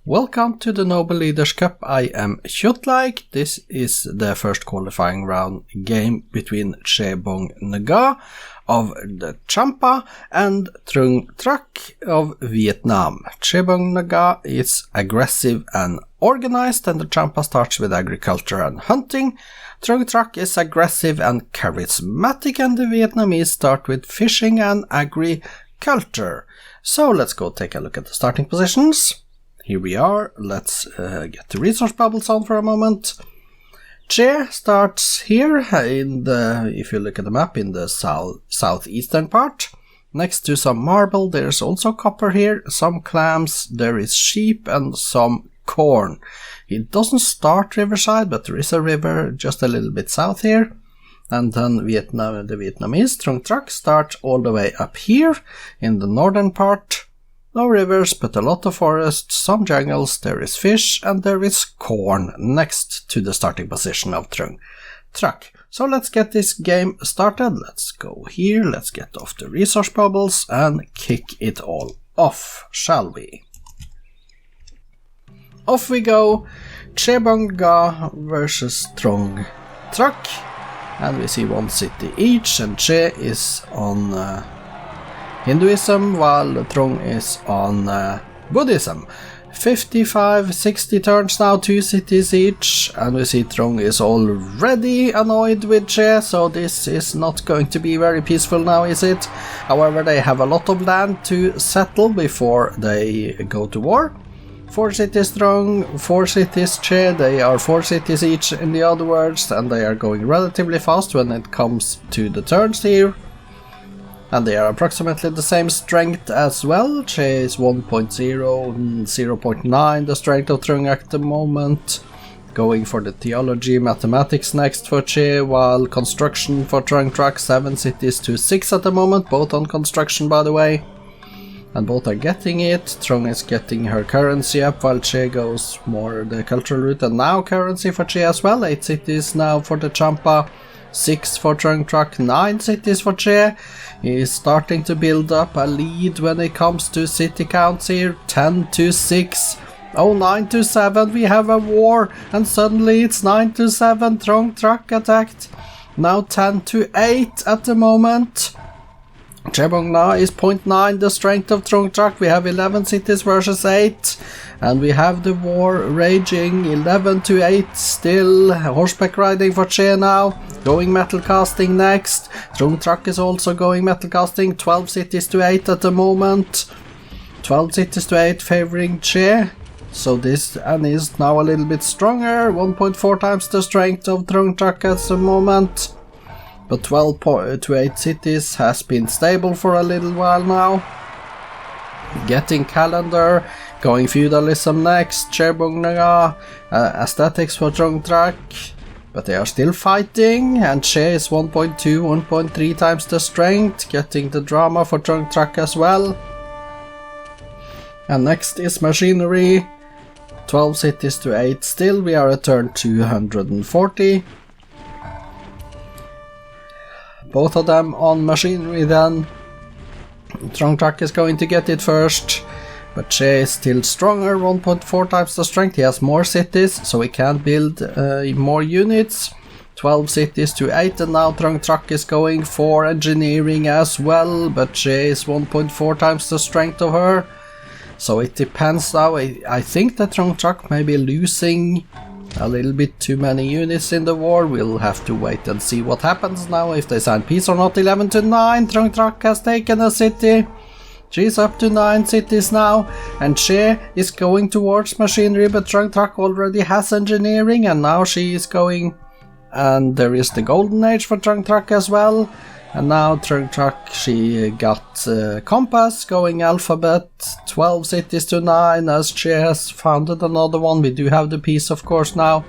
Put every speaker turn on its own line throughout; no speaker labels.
Welcome to the Noble Leaders Cup. I am Kjotleik. This is the first qualifying round game between Bong of the Champa and Trung Trac of Vietnam. Bong is aggressive and organized, and the Champa starts with agriculture and hunting. Trung Trac is aggressive and charismatic, and the Vietnamese start with fishing and agriculture. So let's go take a look at the starting positions. Here we are. Let's get the resource bubbles on for a moment. Che starts here in the, if you look at the map, in the southeastern part. Next to some marble, there's also copper here, some clams, there is sheep and some corn. It doesn't start riverside, but there is a river just a little bit south here. And then the Vietnamese Trung Trac start all the way up here in the northern part. No rivers, but a lot of forest, some jungles, there is fish, and there is corn next to the starting position of Trung Trac. So let's get this game started. Let's go here, let's get off the resource bubbles and kick it all off, shall we? Off we go, Bong versus Trung Trac, and we see one city each, and Che is on Hinduism, while Trung is on Buddhism. 55-60 turns now, 2 cities each, and we see Trung is already annoyed with Che, so this is not going to be very peaceful now, is it? However, they have a lot of land to settle before they go to war. 4 cities Trung, 4 cities Che, they are 4 cities each in the other words, and they are going relatively fast when it comes to the turns here. And they are approximately the same strength as well. Che is 1.0 and 0.9 the strength of Trung at the moment. Going for the theology, mathematics next for Che, while construction for Trung Trac, 7 cities to 6 at the moment, both on construction by the way. And both are getting it. Trung is getting her currency up, while Che goes more the cultural route, and now currency for Che as well. 8 cities now for the Champa. 6 for Trung Trac, 9 cities for Che. He is starting to build up a lead when it comes to city counts here. 10 to 6. Oh, 9 to 7. We have a war, and suddenly it's 9 to 7. Trung Trac attacked. Now 10 to 8 at the moment. Bong is 0.9 the strength of Trung Trac. We have 11 cities versus 8. And we have the war raging, 11 to 8 still. Horseback riding for Che now. Going metal casting next. Trung Trac is also going metal casting. 12 cities to 8 at the moment. 12 cities to 8 favoring Che. So this and is now a little bit stronger. 1.4 times the strength of Trung Trac at the moment. But 12 to 8 cities has been stable for a little while now. Getting calendar. Going feudalism next, Bong aesthetics for Trung Trac, but they are still fighting, and Che is 1.2, 1.3 times the strength, getting the drama for Trung Trac as well. And next is machinery, 12 cities to 8 still, we are at turn 240. Both of them on machinery then. Trung Trac is going to get it first. But Che is still stronger, 1.4 times the strength. He has more cities, so he can build more units. 12 cities to 8, and now Trung Trac is going for engineering as well. But Che is 1.4 times the strength of her. So it depends now. I think that Trung Trac may be losing a little bit too many units in the war. We'll have to wait and see what happens now, if they sign peace or not. 11 to 9, Trung Trac has taken a city. She's up to 9 cities now, and Che is going towards machinery, but Trung Trac already has engineering, and now she is going, and there is the golden age for Trung Trac as well. And now Trung Trac, she got compass, going alphabet, 12 cities to 9, as Che has founded another one. We do have the peace of course now.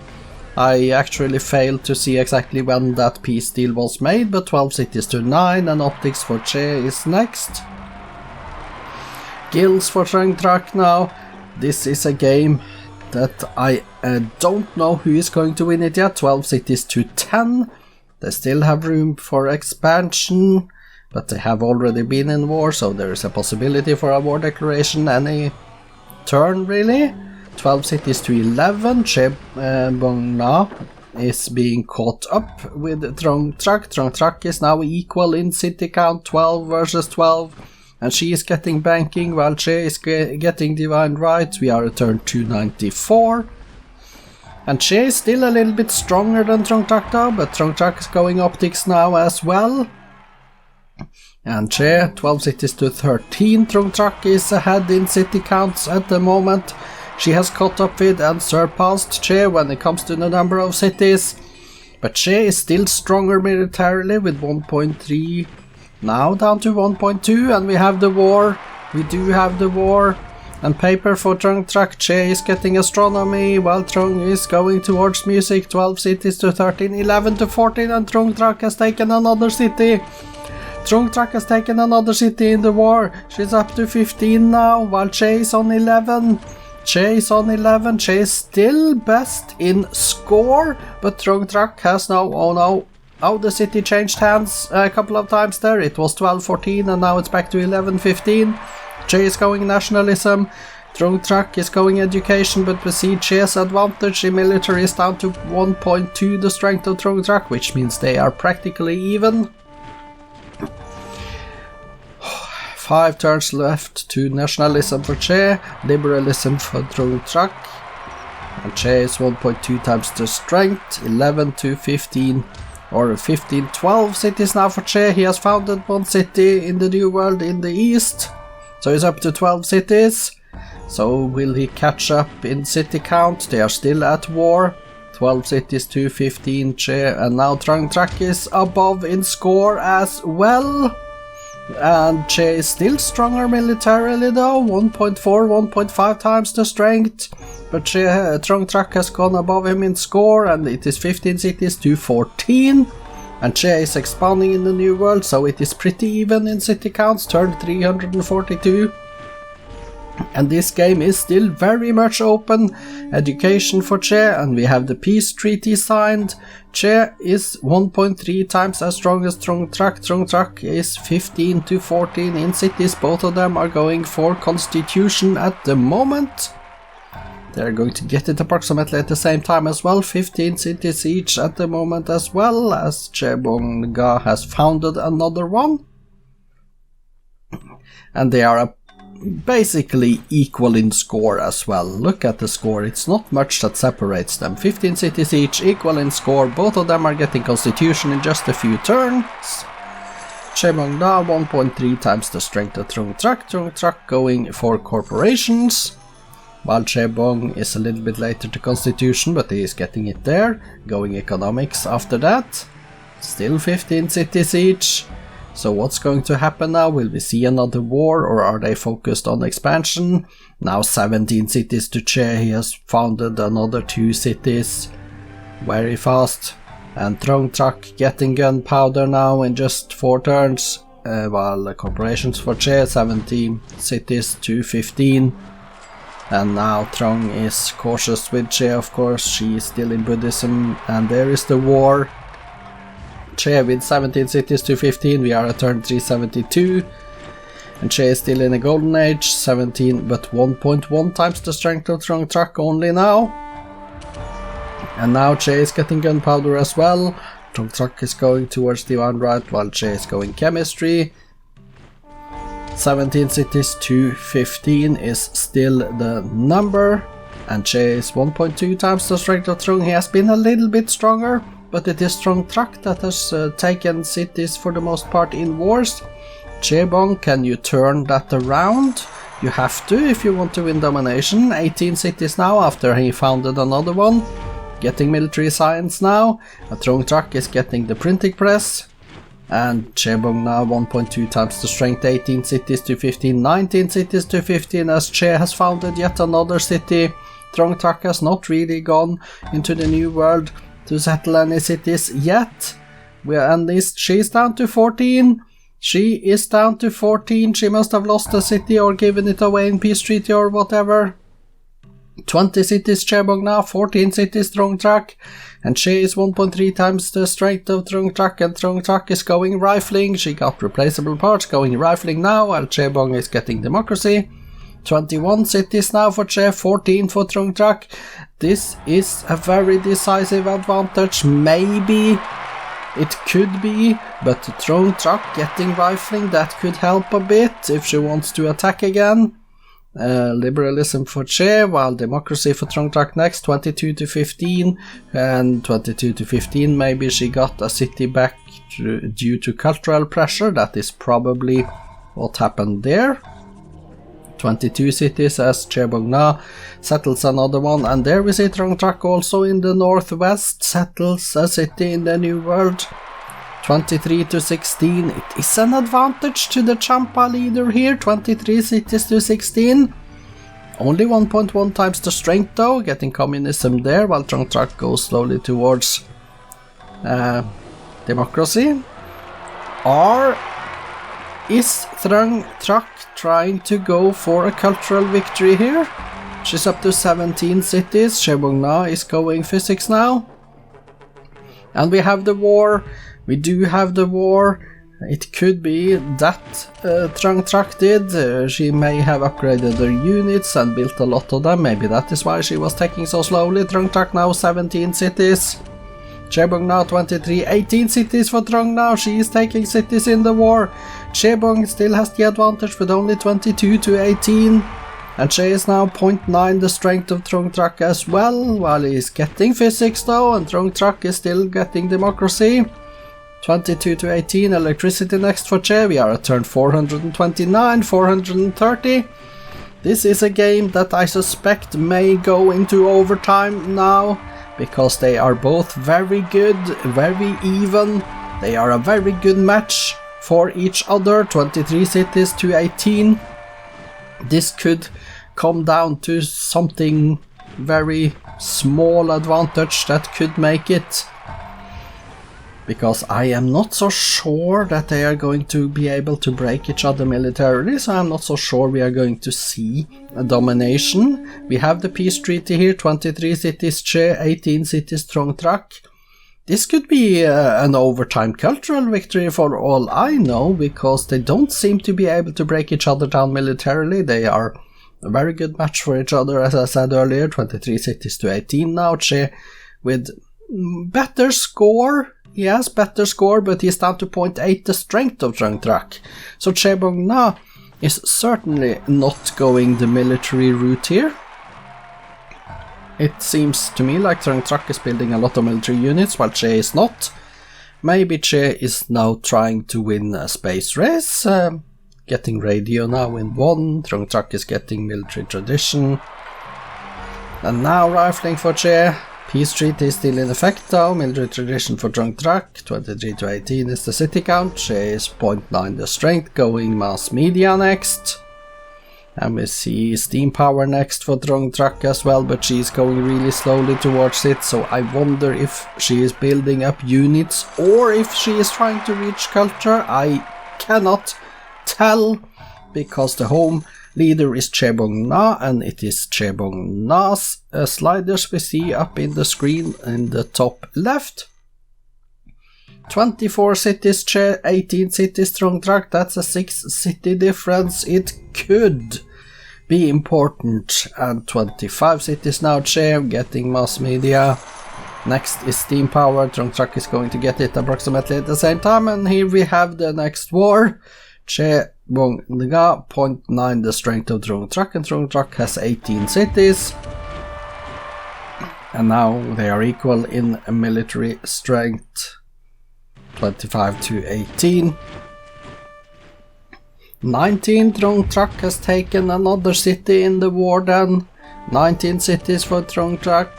I actually failed to see exactly when that peace deal was made, but 12 cities to 9, and optics for Che is next. Guilds for Trung Trac now. This is a game that I don't know who is going to win it yet. 12 cities to 10. They still have room for expansion, but they have already been in war, so there is a possibility for a war declaration any turn really. 12 cities to 11. Bong now is being caught up with Trung Trac. Trung Trac is now equal in city count, 12 versus 12. And she is getting banking while Che is getting divine rights. We are at turn 294. And Che is still a little bit stronger than Trung Trac though, but Trung Trac is going optics now as well. And Che, 12 cities to 13. Trung Trac is ahead in city counts at the moment. She has caught up with and surpassed Che when it comes to the number of cities. But Che is still stronger militarily with 1.3. Now down to 1.2, and we have the war. We do have the war. And paper for Trung Trac. Che is getting astronomy while Trung is going towards music. 12 cities to 13, 11 to 14, and Trung Trac has taken another city. Trung Trac has taken another city in the war. She's up to 15 now, while Che is on 11. Che is on 11. Che is still best in score, but Trung Trac has now, oh no. Oh, the city changed hands a couple of times there. It was 12-14 and now it's back to 11-15. Che is going nationalism. Trung Trac is going education, but we see Che's advantage in military is down to 1.2 the strength of Trung Trac, which means they are practically even. 5 turns left to nationalism for Che, liberalism for Trung Trac. And Che is 1.2 times the strength, 11 to 15. Or 15-12 cities now for Che. He has founded one city in the New World in the east. So he's up to 12 cities. So will he catch up in city count? They are still at war. 12 cities to 15 Che. And now Trung Trac is above in score as well. And Che is still stronger militarily though. 1.4, 1.5 times the strength. But Trung Trac has gone above him in score, and it is 15 cities to 14. And Che is expanding in the New World, so it is pretty even in city counts, turn 342. And this game is still very much open. Education for Che, and we have the peace treaty signed. Che is 1.3 times as strong as Trung Trac. Trung Trac is 15 to 14 in cities. Both of them are going for constitution at the moment. They're going to get it approximately at the same time as well, 15 cities each at the moment as well, as Che Bong has founded another one. And they are basically equal in score as well. Look at the score, it's not much that separates them. 15 cities each, equal in score, both of them are getting constitution in just a few turns. Che Bong 1.3 times the strength of Trung Trac. Trung Trac going for corporations. While Che Bong is a little bit later to constitution, but he is getting it there. Going economics after that. Still 15 cities each. So what's going to happen now? Will we see another war, or are they focused on expansion? Now 17 cities to Che. He has founded another 2 cities very fast. And Trung Trac getting gunpowder now in just 4 turns. While the corporations for Che, 17 cities to 15. And now Trung is cautious with Che, of course. She is still in Buddhism, and there is the war. Che with 17 cities to 15, we are at turn 372. And Che is still in a golden age, 17 but 1.1 times the strength of Trung Trac only now. And now Che is getting gunpowder as well. Trung Trac is going towards divine right, while Che is going chemistry. 17 cities to 15 is still the number, and Che is 1.2 times the strength of Trung. He has been a little bit stronger, but it is Trung Trac that has taken cities for the most part in wars. Che Bong, can you turn that around? You have to if you want to win domination. 18 cities now after he founded another one. Getting military science now. Trung Trac is getting the printing press. And Che Bong now 1.2 times the strength, 18 cities to 15, 19 cities to 15, as Che has founded yet another city. Trung Trac has not really gone into the New World to settle any cities yet. She's down to 14. She is down to 14. She must have lost a city or given it away in peace treaty or whatever. 20 cities Che Bong now, 14 cities Trung Trac. And Che is 1.3 times the strength of Trung Trac, and Trung Trac is going rifling. She got replaceable parts, going rifling now, while Che Bong is getting democracy. 21 cities now for Che, 14 for Trung Trac. This is a very decisive advantage. Maybe it could be, but Trung Trac getting rifling, that could help a bit if she wants to attack again. Liberalism for Che, while democracy for Trung Trac next, 22 to 15, and 22 to 15 maybe she got a city back due to cultural pressure. That is probably what happened there. 22 cities as Che Bong Na settles another one, and there we see Trung Trac also in the northwest settles a city in the New World. 23 to 16, it is an advantage to the Champa leader here, 23 cities to 16. Only 1.1 times the strength though, getting communism there, while Trung Trac goes slowly towards democracy. Or is Trung Trac trying to go for a cultural victory here? She's up to 17 cities, Che Bong Na is going physics now. And we have the war. We do have the war. It could be that Trung Trac did. She may have upgraded her units and built a lot of them. Maybe that is why she was taking so slowly. Trung Trac now 17 cities. Che Bong now 23, 18 cities for Trung now. She is taking cities in the war. Che Bong still has the advantage with only 22 to 18. And Che is now 0.9 the strength of Trung Trac as well, while he is getting physics though, and Trung Trac is still getting democracy. 22 to 18, electricity next for Che. We are at turn 429, 430. This is a game that I suspect may go into overtime now, because they are both very good, very even. They are a very good match for each other, 23 cities to 18. This could come down to something very small advantage that could make it. Because I am not so sure that they are going to be able to break each other militarily, so I'm not so sure we are going to see a domination. We have the peace treaty here, 23 cities Che, 18 cities Trung Trac. This could be an overtime cultural victory for all I know, because they don't seem to be able to break each other down militarily. They are a very good match for each other, as I said earlier, 23 cities to 18 now. Che with better score. He has better score, but he's down to 0.8 the strength of Trung Trac. So Che Bong Na is certainly not going the military route here. It seems to me like Trung Trac is building a lot of military units, while Che is not. Maybe Che is now trying to win a space race, getting radio now in 1. Trung Trac is getting military tradition. And now rifling for Che. Peace treaty is still in effect though, military tradition for Trung Trac, 23 to 18 is the city count, Che is 0.9 the strength, going mass media next. And we see steam power next for Trung Trac as well, but she's going really slowly towards it, so I wonder if she is building up units or if she is trying to reach culture. I cannot tell, because the home leader is Che Bong Na, and it is Che Bong Na's sliders we see up in the screen in the top left. 24 cities Che, 18 cities Trung Trac, that's a 6 city difference. It could be important. And 25 cities now Che, getting mass media. Next is steam power, Trung Trac is going to get it approximately at the same time, and here we have the next war. Che Bong Na 0.9 the strength of Trung Trac, and Trung Trac has 18 cities. And now they are equal in military strength, 25 to 18. 19 Trung Trac has taken another city in the war then. 19 cities for Trung Trac.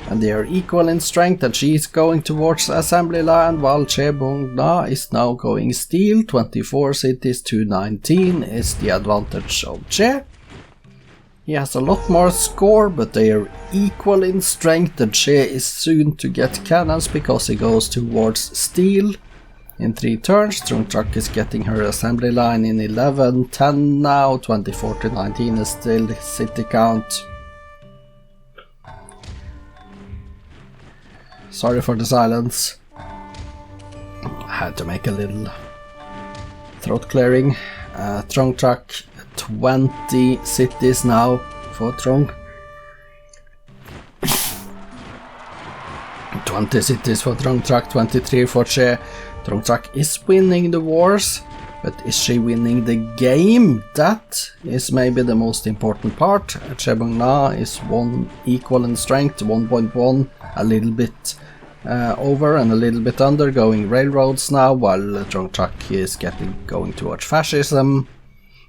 And they are equal in strength, and she is going towards assembly line, while Che Bong Na is now going steel. 24 cities to 19 is the advantage of Che. He has a lot more score, but they are equal in strength, and Che is soon to get cannons because he goes towards steel in 3 turns. Trung Trac is getting her assembly line in 11, 10 now. 24 to 19 is still the city count. Sorry for the silence. I had to make a little throat clearing. Trung Trac 20 cities now for Trung. 20 cities for Trung Trac, 23 for Kje. Trung Trac is winning the wars, but is she winning the game? That is maybe the most important part. Kje Bong Na is equal in strength, 1.1, a little bit over and a little bit under, going railroads now, while Trung Trac is going towards fascism.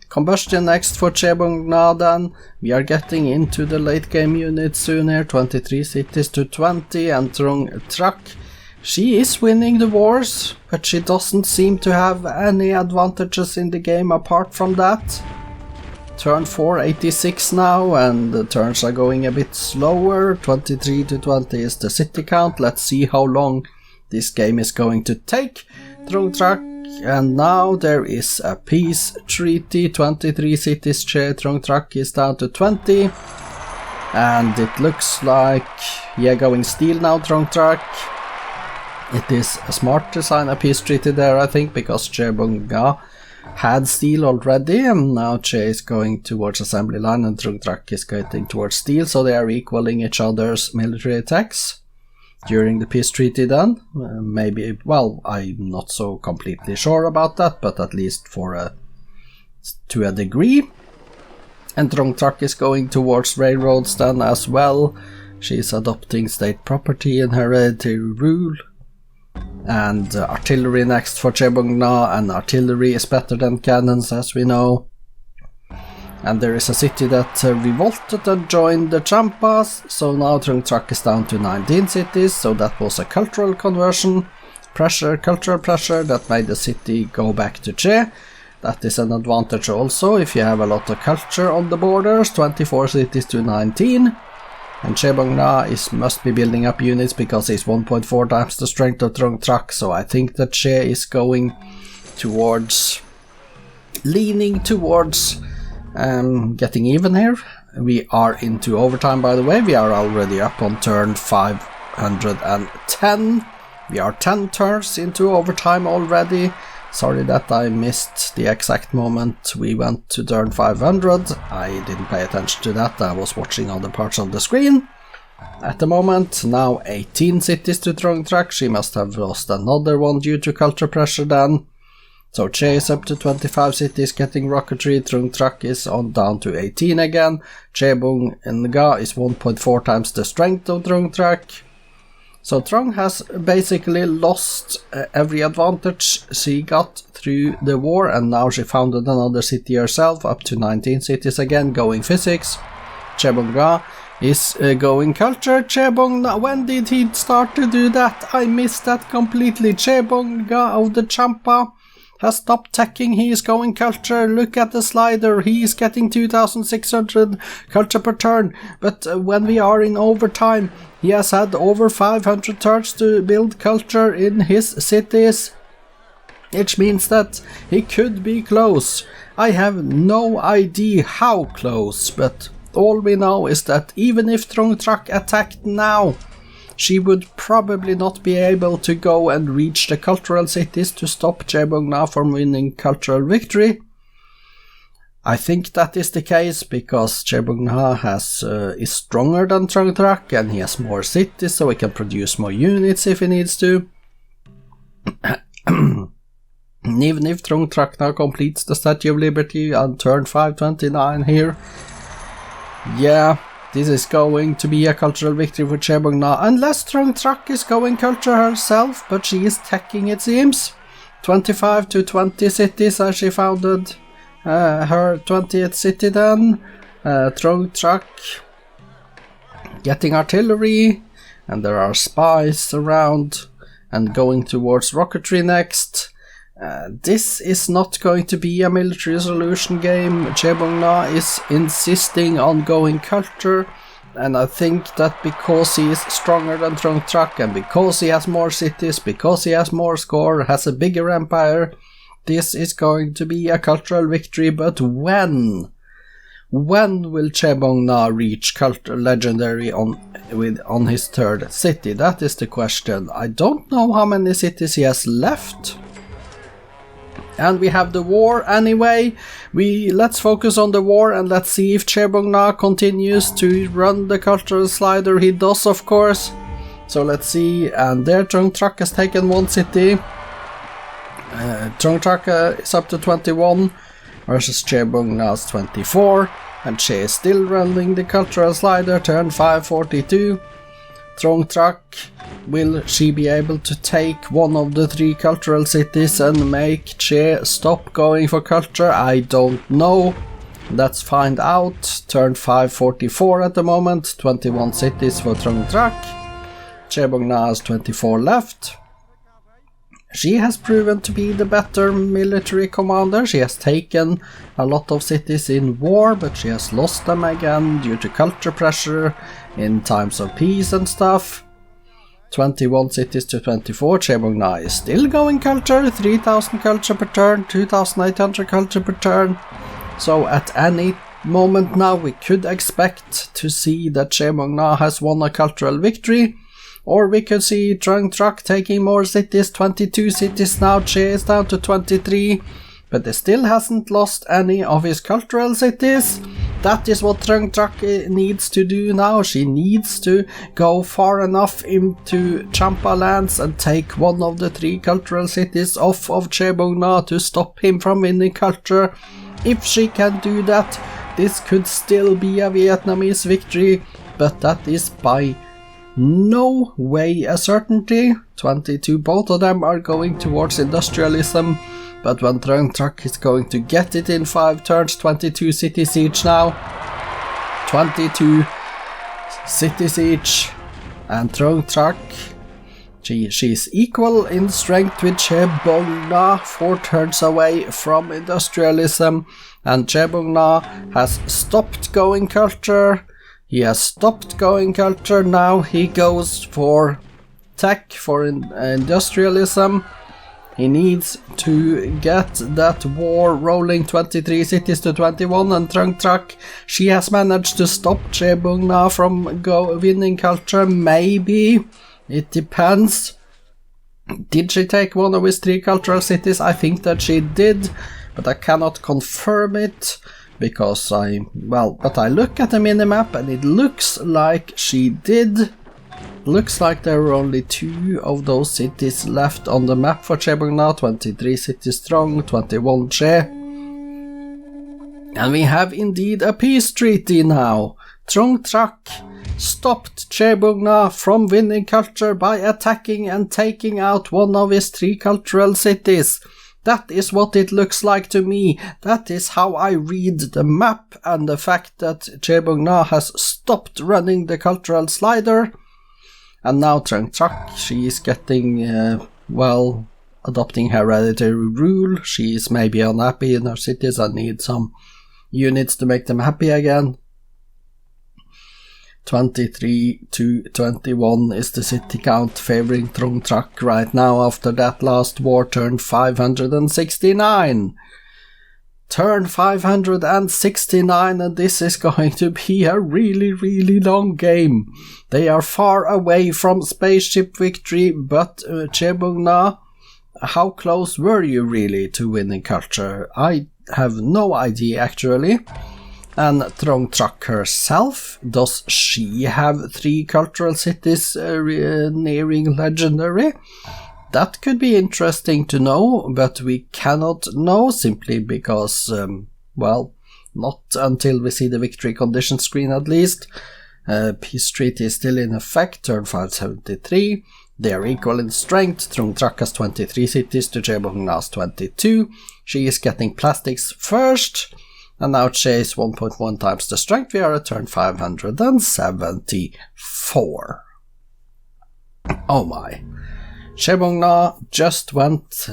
Combustion next for Kje Bong Na then. We are getting into the late game units soon here, 23 cities to 20, and Trung Trac, she is winning the wars, but she doesn't seem to have any advantages in the game apart from that. Turn 4, 86 now, and the turns are going a bit slower. 23 to 20 is the city count. Let's see how long this game is going to take. Trung Trac, and now there is a peace treaty. 23 cities Kje, Trung Trac is down to 20. And it looks like, yeah, going steel now, Trung Trac. It is a smart to sign a peace treaty there, I think, because Kje Bong Na had steel already, and now Kje is going towards assembly line and Trung Trac is getting towards steel, so they are equaling each other's military attacks during the peace treaty then. Maybe, well, I'm not so completely sure about that, but at least to a degree. And Trung Trac is going towards railroads then as well. She's adopting state property and hereditary rule. And artillery next for Kje Bong Na, and artillery is better than cannons, as we know. And there is a city that revolted and joined the Champas, so now Trung Trac is down to 19 cities, so that was a cultural conversion. Cultural pressure that made the city go back to Kje. That is an advantage also if you have a lot of culture on the borders, 24 cities to 19. And Kje Bong Na must be building up units because he's 1.4 times the strength of Trung Trac, so I think that Kje is going towards, leaning towards getting even here. We are into overtime, by the way. We are already up on turn 510. We are 10 turns into overtime already. Sorry that I missed the exact moment we went to turn 500. I didn't pay attention to that. I was watching other parts of the screen. At the moment, now 18 cities to Trung Trac. She must have lost another one due to culture pressure then. So Kje is up to 25 cities getting rocketry. Trung Trac is on down to 18 again. Kje Bong Na is 1.4 times the strength of Trung Trac. So Trung has basically lost every advantage she got through the war, and now she founded another city herself, up to 19 cities again, going physics. Kje Bong Na is going culture. Kje Bong Na, when did he start to do that? I missed that completely. Kje Bong Na of the Champa has stopped teching, he is going culture. Look at the slider, he is getting 2600 culture per turn, but when we are in overtime, he has had over 500 turns to build culture in his cities, which means that he could be close. I have no idea how close, but all we know is that even if Trung Trac attacked now, she would probably not be able to go and reach the cultural cities to stop Kje Bong Na from winning cultural victory. I think that is the case because Kje Bong Na is stronger than Trung Trac, and he has more cities, so he can produce more units if he needs to. Even if Trung Trac now completes the Statue of Liberty on turn 529 here, yeah, this is going to be a cultural victory for Kje Bong Na, unless Trung Trac is going culture herself, but she is teching, it seems. 25 to 20 cities as she founded her 20th city then. Trung Trac getting artillery, and there are spies around, and going towards rocketry next. This is not going to be a military solution game. Kje Bong Na is insisting on going culture, and I think that because he is stronger than Trung Trac, and because he has more cities, because he has more score, has a bigger empire, this is going to be a cultural victory. But when will Kje Bong Na reach legendary on his third city? That is the question. I don't know how many cities he has left. And we have the war anyway. Let's focus on the war and let's see if Chebongna continues to run the cultural slider. He does, of course. So let's see. And there Trung Trac has taken one city. Trung Trac is up to 21 versus Chebongna's 24. And she is still running the cultural slider. Turn 542. Trung Trac, will she be able to take one of the 3 cultural cities and make Che stop going for culture? I don't know. Let's find out. Turn 544 at the moment. 21 cities for Trung Trac. Chebongna has 24 left. She has proven to be the better military commander. She has taken a lot of cities in war, but she has lost them again due to culture pressure in times of peace and stuff. 21 cities to 24. Chebongna is still going culture. 3000 culture per turn, 2800 culture per turn. So at any moment now we could expect to see that Chebongna has won a cultural victory. Or we could see Trung Trac taking more cities, 22 cities now, Che is down to 23, but he still hasn't lost any of his cultural cities. That is what Trung Trac needs to do now. She needs to go far enough into Champa lands and take one of the 3 cultural cities off of Chebongna to stop him from winning culture. If she can do that, this could still be a Vietnamese victory, but that is by no way a certainty. 22, both of them are going towards industrialism, but when Trung Trac is going to get it in 5 turns, 22 cities each now. 22 cities each, and Trung Trac, she's equal in strength with Chebongna, 4 turns away from industrialism, and Chebongna has stopped going culture. He has stopped going culture, now he goes for tech, for industrialism. He needs to get that war rolling, 23 cities to 21, and Trung Trac, she has managed to stop Chebongna from winning culture, maybe. It depends. Did she take one of his 3 cultural cities? I think that she did, but I cannot confirm it. Because but I look at the minimap and it looks like she did. Looks like there were only 2 of those cities left on the map for Chebongna, 23 cities strong, 21 Che. And we have indeed a peace treaty now. Trung Trac stopped Chebongna from winning culture by attacking and taking out one of his 3 cultural cities. That is what it looks like to me. That is how I read the map, and the fact that Chebongna has stopped running the cultural slider. And now Trung Trac, she is getting, adopting hereditary rule. She is maybe unhappy in her cities and needs some units to make them happy again. 23 to 21 is the city count favoring Trung Trac right now after that last war. Turn 569. Turn 569, and this is going to be a really, really long game. They are far away from spaceship victory, but Chebongna, how close were you really to winning culture? I have no idea actually. And Trung Trac herself, does she have 3 cultural cities nearing legendary? That could be interesting to know, but we cannot know simply because, not until we see the victory condition screen at least. Peace treaty is still in effect, turn 573. They are equal in strength. Trung Trac has 23 cities to Chebongna's 22. She is getting plastics first. And now Che is 1.1 times the strength. We are at turn 574. Oh my. Chebongna just went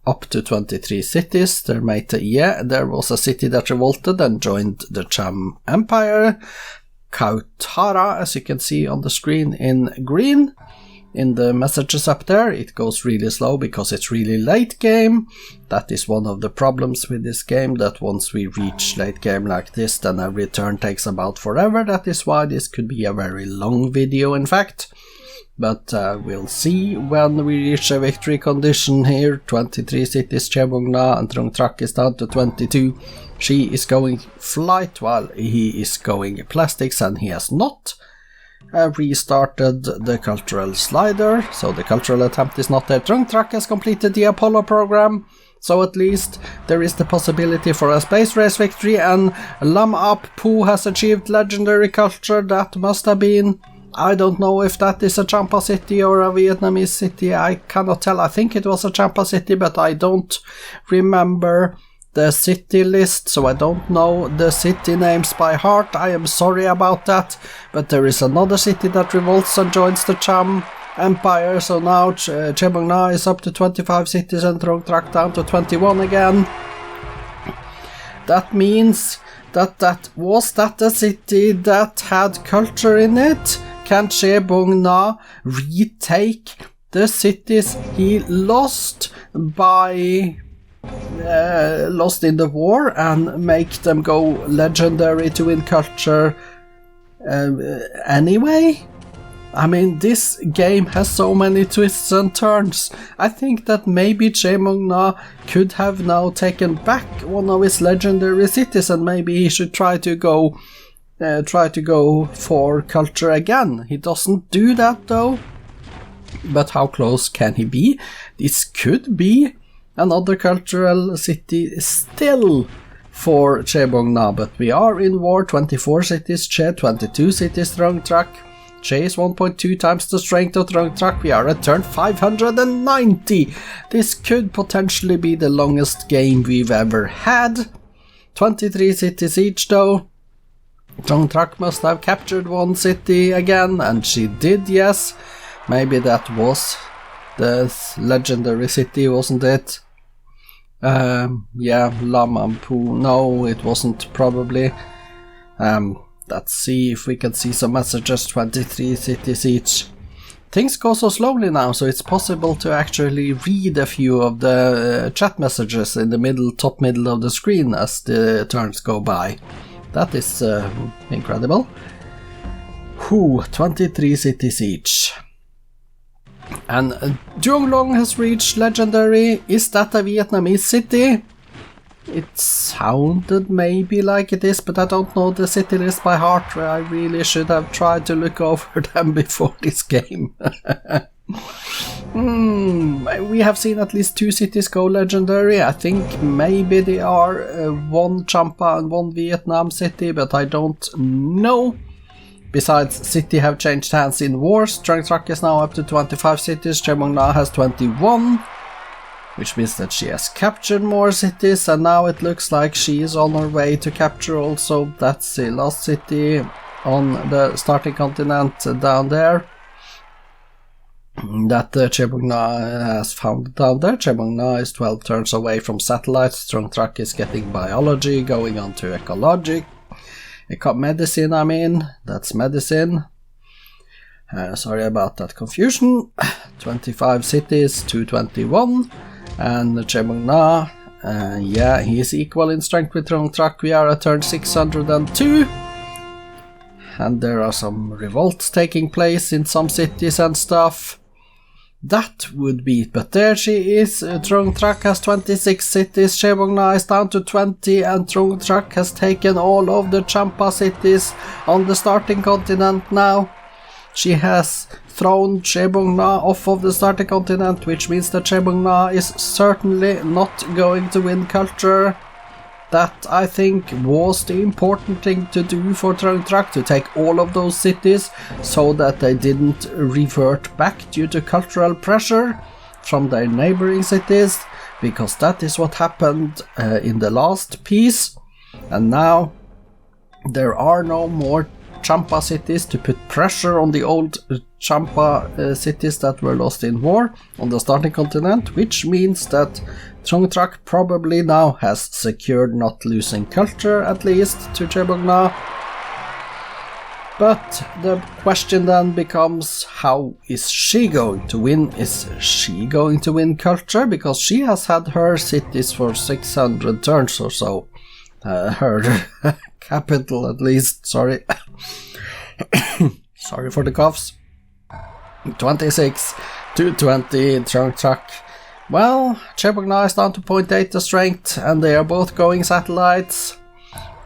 up to 23 cities. There was a city that revolted and joined the Cham Empire. Kautara, as you can see on the screen in green. In the messages up there, it goes really slow because it's really late game. That is one of the problems with this game, that once we reach late game like this, then every turn takes about forever. That is why this could be a very long video, in fact. but we'll see when we reach a victory condition here. 23 cities, Chebongna, and Trung Trac is down to 22. She is going flight while he is going plastics, and he has not restarted the cultural slider, so the cultural attempt is not there. Trung Trac has completed the Apollo program, so at least there is the possibility for a space race victory, and Lam Ap Pu has achieved legendary culture. That must have been, I don't know if that is a Champa city or a Vietnamese city, I cannot tell. I think it was a Champa city, but I don't remember the city list, so I don't know the city names by heart. I am sorry about that, but there is another city that revolts and joins the Cham Empire, so now Chebongna is up to 25 cities and Trung Trac down to 21 again. That means that was that a city that had culture in it? Can Chebongna retake the cities he lost by lost in the war and make them go legendary to win culture anyway? I mean, this game has so many twists and turns. I think that maybe Chebongna could have now taken back one of his legendary cities, and maybe he should try to go for culture again. He doesn't do that though. But how close can he be? This could be another cultural city still for Chebongna, but we are in war. 24 cities Che, 22 cities Trung Trac. Che is 1.2 times the strength of Trung Trac. We are at turn 590. This could potentially be the longest game we've ever had. 23 cities each though. Trung Trac must have captured one city again, and she did, yes. Maybe that was the legendary city, wasn't it? Yeah, Lam Ap Pu. No, it wasn't, probably. Let's see if we can see some messages. 23 cities each. Things go so slowly now, so it's possible to actually read a few of the chat messages in the top middle of the screen as the turns go by. That is incredible. 23 cities each. And Duong Long has reached legendary. Is that a Vietnamese city? It sounded maybe like it is, but I don't know the city list by heart. I really should have tried to look over them before this game. We have seen at least 2 cities go legendary. I think maybe they are one Champa and one Vietnam city, but I don't know. Besides, city have changed hands in wars. Trung Trac is now up to 25 cities. Chebongna has 21. Which means that she has captured more cities, and now it looks like she is on her way to capture also that last city on the starting continent down there. That Chebongna has found down there. Chebongna is 12 turns away from satellites. Trung Trac is getting biology, going on to ecologic. Medicine, I mean. That's medicine. Sorry about that confusion. 25 cities to 21. And Chebongna, yeah, he is equal in strength with Trung Trac. We are at turn 602. And there are some revolts taking place in some cities and stuff. That would be, but there she is. Trung Trac has 26 cities, Chebongna is down to 20, and Trung Trac has taken all of the Champa cities on the starting continent now. She has thrown Chebongna off of the starting continent, which means that Chebongna is certainly not going to win culture. That, I think, was the important thing to do for Trung Trac, to take all of those cities so that they didn't revert back due to cultural pressure from their neighboring cities, because that is what happened in the last piece. And now there are no more Champa cities to put pressure on the old Champa cities that were lost in war on the starting continent, which means that Trung Trac probably now has secured not losing culture, at least, to Chebongna. But the question then becomes, how is she going to win? Is she going to win culture? Because she has had her cities for 600 turns or so. Her capital, at least, sorry. Sorry for the coughs. 26 to 20, Trung Trac. Well, Chebogna is down to 0.8 the strength, and they are both going satellites.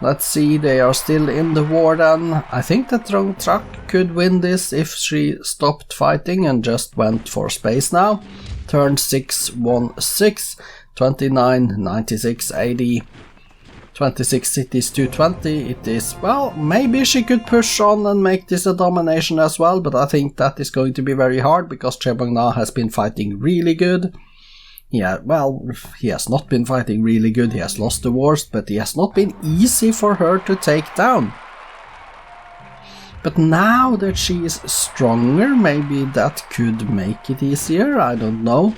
Let's see, they are still in the war then. I think that Trung Trac could win this if she stopped fighting and just went for space now. Turn 6, 1, 6, 29, 96, 80. 26 cities to 20, it is, well, maybe she could push on and make this a domination as well, but I think that is going to be very hard because Chebogna has been fighting really good. Yeah, well, he has not been fighting really good, he has lost the wars, but he has not been easy for her to take down. But now that she is stronger, maybe that could make it easier, I don't know.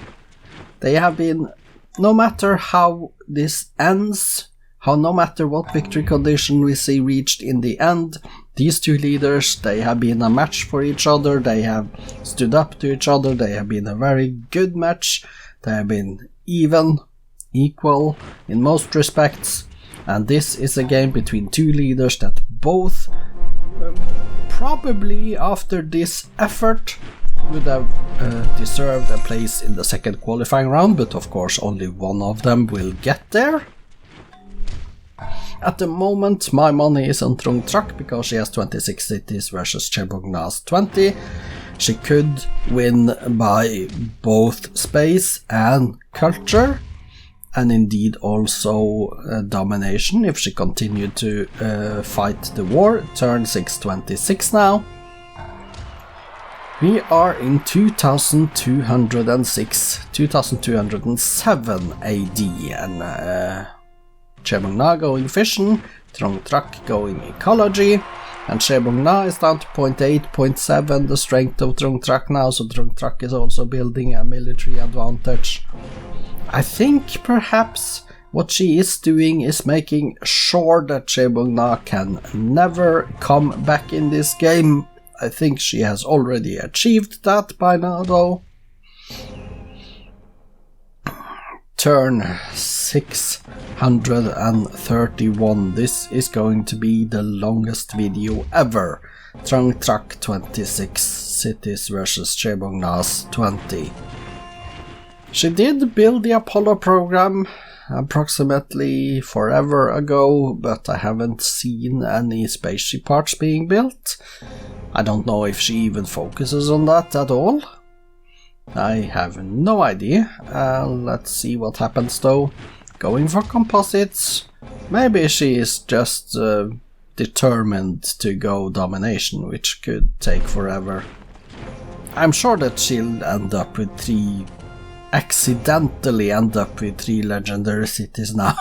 They have been, no matter how this ends, no matter what victory condition we see reached in the end, these two leaders, they have been a match for each other, they have stood up to each other, they have been a very good match, they have been even, equal in most respects, and this is a game between two leaders that both, probably after this effort, would have deserved a place in the second qualifying round, but of course only one of them will get there. At the moment, my money is on Trung Trac because she has 26 cities versus Chebogna's 20. She could win by both space and culture, and indeed also domination if she continued to fight the war. Turn 626 now. We are in 2207 AD, and Chebogna going fission, Trung Trac going ecology, and Chebogna is down to 0.8, 0.7 the strength of Trung Trac now, so Trung Trac is also building a military advantage. I think perhaps what she is doing is making sure that Chebogna can never come back in this game. I think she has already achieved that by now though. Turn 631. This is going to be the longest video ever. Trung Trac 26 cities versus Chebogna's 20. She did build the Apollo program approximately forever ago, but I haven't seen any spaceship parts being built. I don't know if she even focuses on that at all. I have no idea. Let's see what happens though. Going for composites. Maybe she is just determined to go domination, which could take forever. I'm sure that she'll accidentally end up with 3 legendary cities now.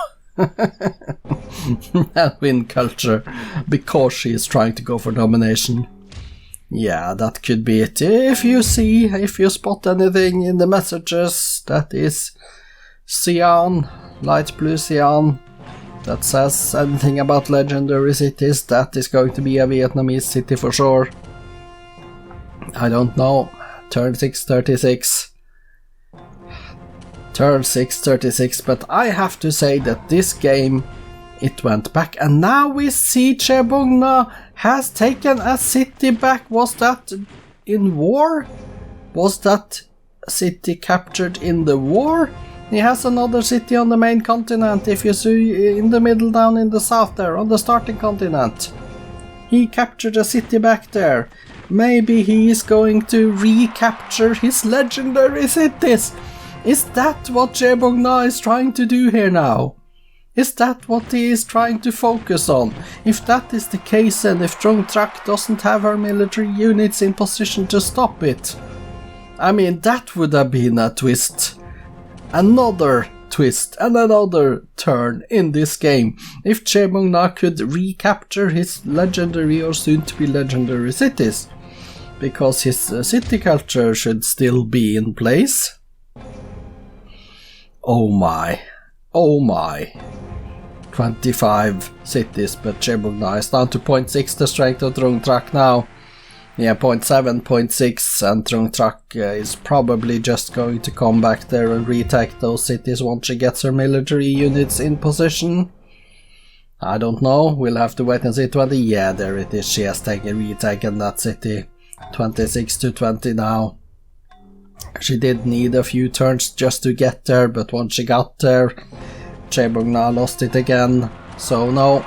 And win culture because she is trying to go for domination. Yeah, that could be it. If you spot anything in the messages that is cyan, light blue cyan, that says anything about legendary cities, that is going to be a Vietnamese city for sure. I don't know. Turn 636. Turn 636, but I have to say that this game, it went back, and now we see Chebogna has taken a city back. Was that in war? Was that city captured in the war? He has another city on the main continent, if you see in the middle down in the south there, on the starting continent. He captured a city back there. Maybe he is going to recapture his legendary cities. Is that what Chebogna is trying to do here now? Is that what he is trying to focus on? If that is the case, and if Trung Trac doesn't have her military units in position to stop it, I mean, that would have been a twist. Another twist and another turn in this game. If Chebogna could recapture his legendary or soon-to-be legendary cities, because his city culture should still be in place. Oh my. 25 cities, but Chebogna is down to 0.6 the strength of Trung Trac now. Yeah, 0.7, 0.6, and Trung Trac is probably just going to come back there and retake those cities once she gets her military units in position. I don't know, we'll have to wait and see. 20, yeah, there it is, she has retaken that city. 26 to 20 now. She did need a few turns just to get there, but once she got there, Chebongna lost it again. So no,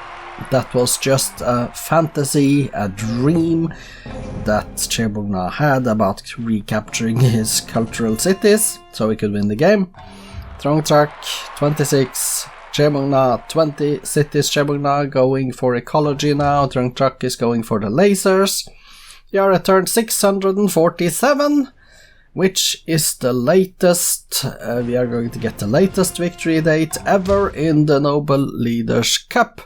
that was just a fantasy, a dream that Chebongna had about recapturing his cultural cities, so he could win the game. Trung Trac 26, Chebongna 20 cities. Chebongna going for ecology now. Trung Trac is going for the lasers. We are at turn 647, which is the latest. We are going to get the latest victory date ever in the Noble Leaders Cup.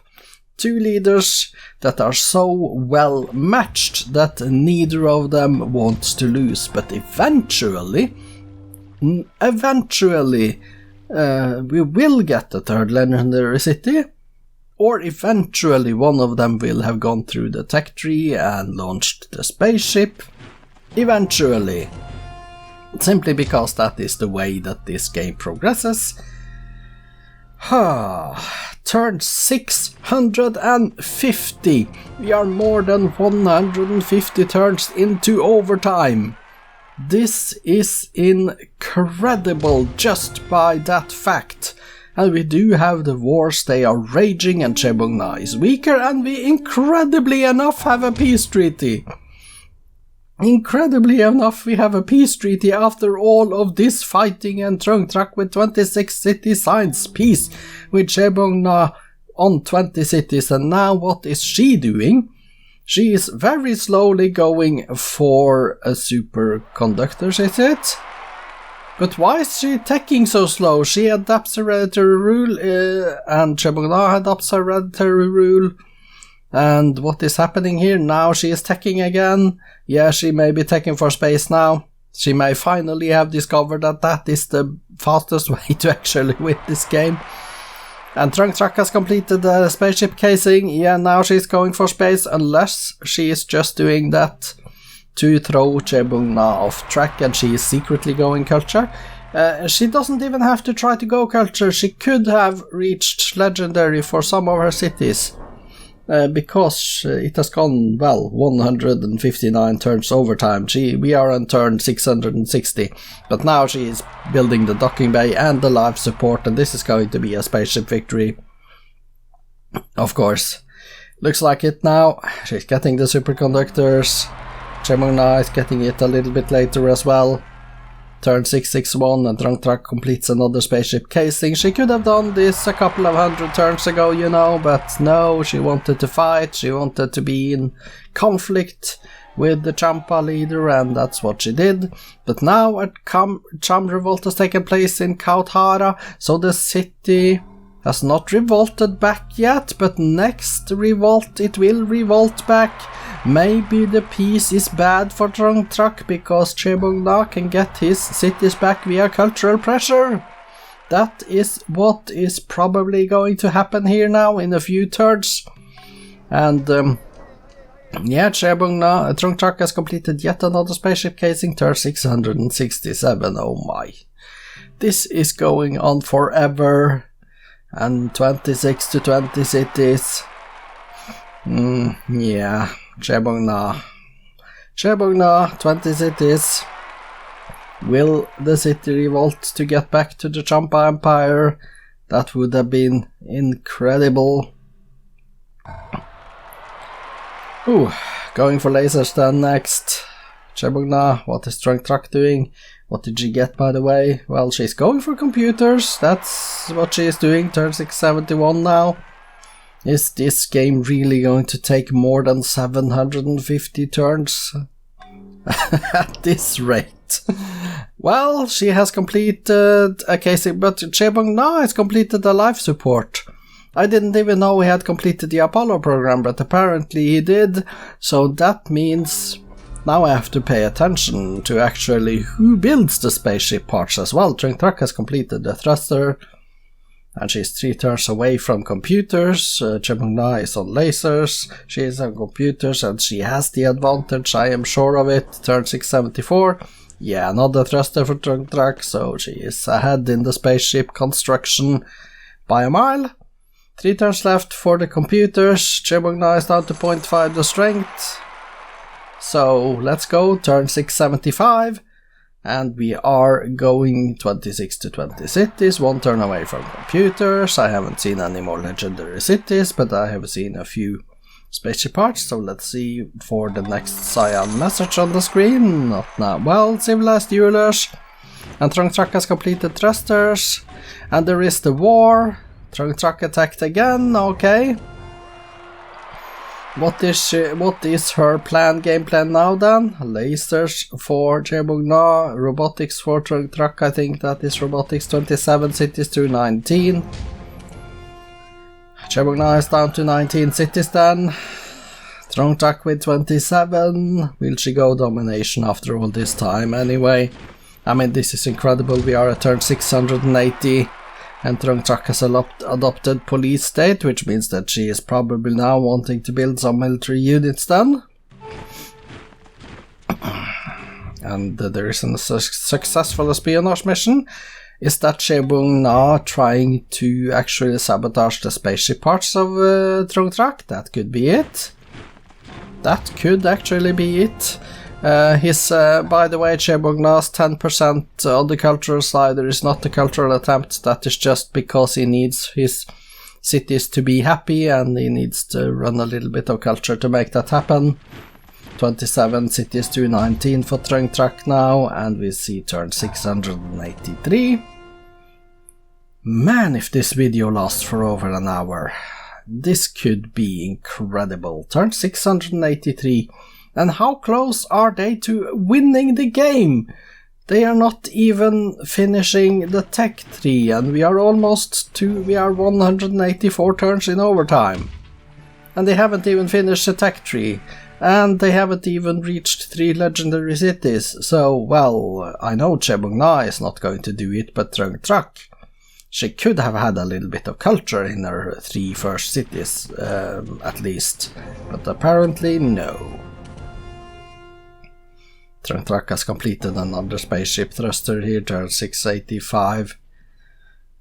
2 leaders that are so well matched that neither of them wants to lose, but eventually we will get the 3rd legendary city, or eventually one of them will have gone through the tech tree and launched the spaceship. Eventually. Simply because that is the way that this game progresses. Turn 650. We are more than 150 turns into overtime. This is incredible just by that fact. And we do have the wars, they are raging, and Chebongna is weaker, and we incredibly enough have a peace treaty. Incredibly enough, we have a peace treaty after all of this fighting, and Trung Trac with 26 cities signs peace with Chebongna on 20 cities. And now what is she doing? She is very slowly going for a superconductor, is it? But why is she taking so slow? She adapts hereditary rule, and Chebongna adapts hereditary rule. And what is happening here? Now she is taking again. Yeah, she may be taking for space now. She may finally have discovered that that is the fastest way to actually win this game. And Trung Trac has completed the spaceship casing. Yeah, now she's going for space, unless she is just doing that to throw Chebongna off track and she is secretly going culture. She doesn't even have to try to go culture. She could have reached legendary for some of her cities. Because it has gone, well, 159 turns overtime. We are on turn 660, but now she is building the docking bay and the life support, and this is going to be a spaceship victory. Of course. Looks like it now. She's getting the superconductors. Chebongna is getting it a little bit later as well. Turn 661, and Trung Trac completes another spaceship casing. She could have done this a couple of 100 turns ago, you know, but no, she wanted to fight, she wanted to be in conflict with the Champa leader, and that's what she did. But now a Cham revolt has taken place in Kauthara, so the city has not revolted back yet, but next revolt it will revolt back. Maybe the peace is bad for Trung Trac because Chebongna can get his cities back via cultural pressure. That is what is probably going to happen here now in a few turns. And yeah, Trung Trac has completed yet another spaceship casing, turn 667. Oh my. This is going on forever. And 26 to 20 cities. Yeah. Chebongna, 20 cities. Will the city revolt to get back to the Champa Empire? That would have been incredible. Ooh, going for lasers then next. Chebongna, what is Trung Trac doing? What did she get, by the way? Well, she's going for computers. That's what she is doing. Turn 671 now. Is this game really going to take more than 750 turns? At this rate. Well, she has completed a casing, but Chebongna has completed the life support. I didn't even know he had completed the Apollo program, but apparently he did. So that means now I have to pay attention to actually who builds the spaceship parts as well. Trung Trac has completed the thruster. And she's 3 turns away from computers. Chebongna is on lasers. She is on computers and she has the advantage, I am sure of it. Turn 674. Yeah, another thruster for Trung Trac, so she is ahead in the spaceship construction by a mile. 3 turns left for the computers. Chebongna is down to 0.5 the strength. So let's go, turn 675, and we are going 26 to 20 cities, 1 turn away from computers. I haven't seen any more legendary cities, but I have seen a few spaceship parts, so let's see for the next cyan message on the screen. Not now. Well, civilized jewelers, and Trung Trac has completed thrusters, and there is the war. Trung Trac attacked again, okay. What is her game plan now then? Lasers for Jebogna, robotics for Trung Trac, I think that is robotics, 27 cities to 19. Jebogna is down to 19 cities then. Trung Trac with 27. Will she go domination after all this time anyway? I mean, this is incredible. We are at turn 680. And Trung Trac has adopted police state, which means that she is probably now wanting to build some military units then. And there is a successful espionage mission. Is that Jebogna trying to actually sabotage the spaceship parts of Trung Trac? That could be it. That could actually be it. By the way, Jebogna's 10% on the cultural side, there is not a cultural attempt, that is just because he needs his cities to be happy and he needs to run a little bit of culture to make that happen. 27 cities to 19 for Trung Trac now, and we see turn 683. Man, if this video lasts for over an hour, this could be incredible. Turn 683. And how close are they to winning the game? They are not even finishing the tech tree, and we are almost we are 184 turns in overtime. And they haven't even finished the tech tree, and they haven't even reached 3 legendary cities. So, well, I know Jebogna is not going to do it, but Trung Trac, she could have had a little bit of culture in her 3 first cities, at least. But apparently, no. Trung Trac has completed another spaceship thruster here, turn 685.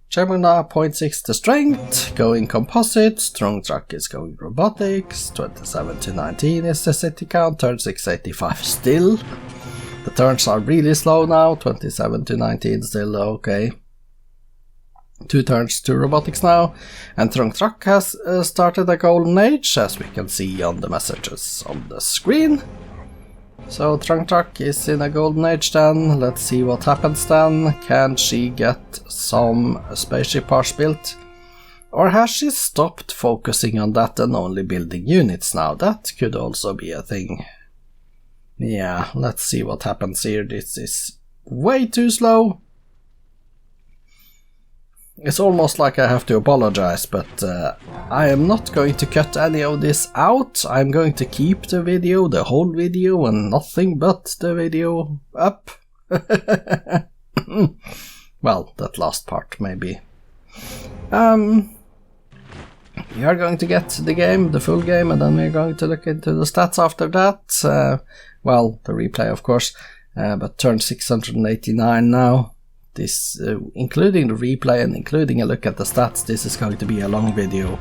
Jebogna 0.6 the strength, going composites. Trung Trac is going robotics, 27 to 19 is the city count, turn 685 still. The turns are really slow now, 27 to 19 still okay. 2 turns to robotics now, and Trung Trac has started a golden age, as we can see on the messages on the screen. So Trung Trac is in a golden age then. Let's see what happens then. Can she get some spaceship parts built? Or has she stopped focusing on that and only building units now? That could also be a thing. Yeah, let's see what happens here. This is way too slow. It's almost like I have to apologize, but I am not going to cut any of this out. I'm going to keep the video, the whole video, and nothing but the video up. Well, that last part, maybe. We are going to get the game, the full game, and then we're going to look into the stats after that. Well, the replay, of course, but turn 689 now. This, including the replay and including a look at the stats, this is going to be a long video.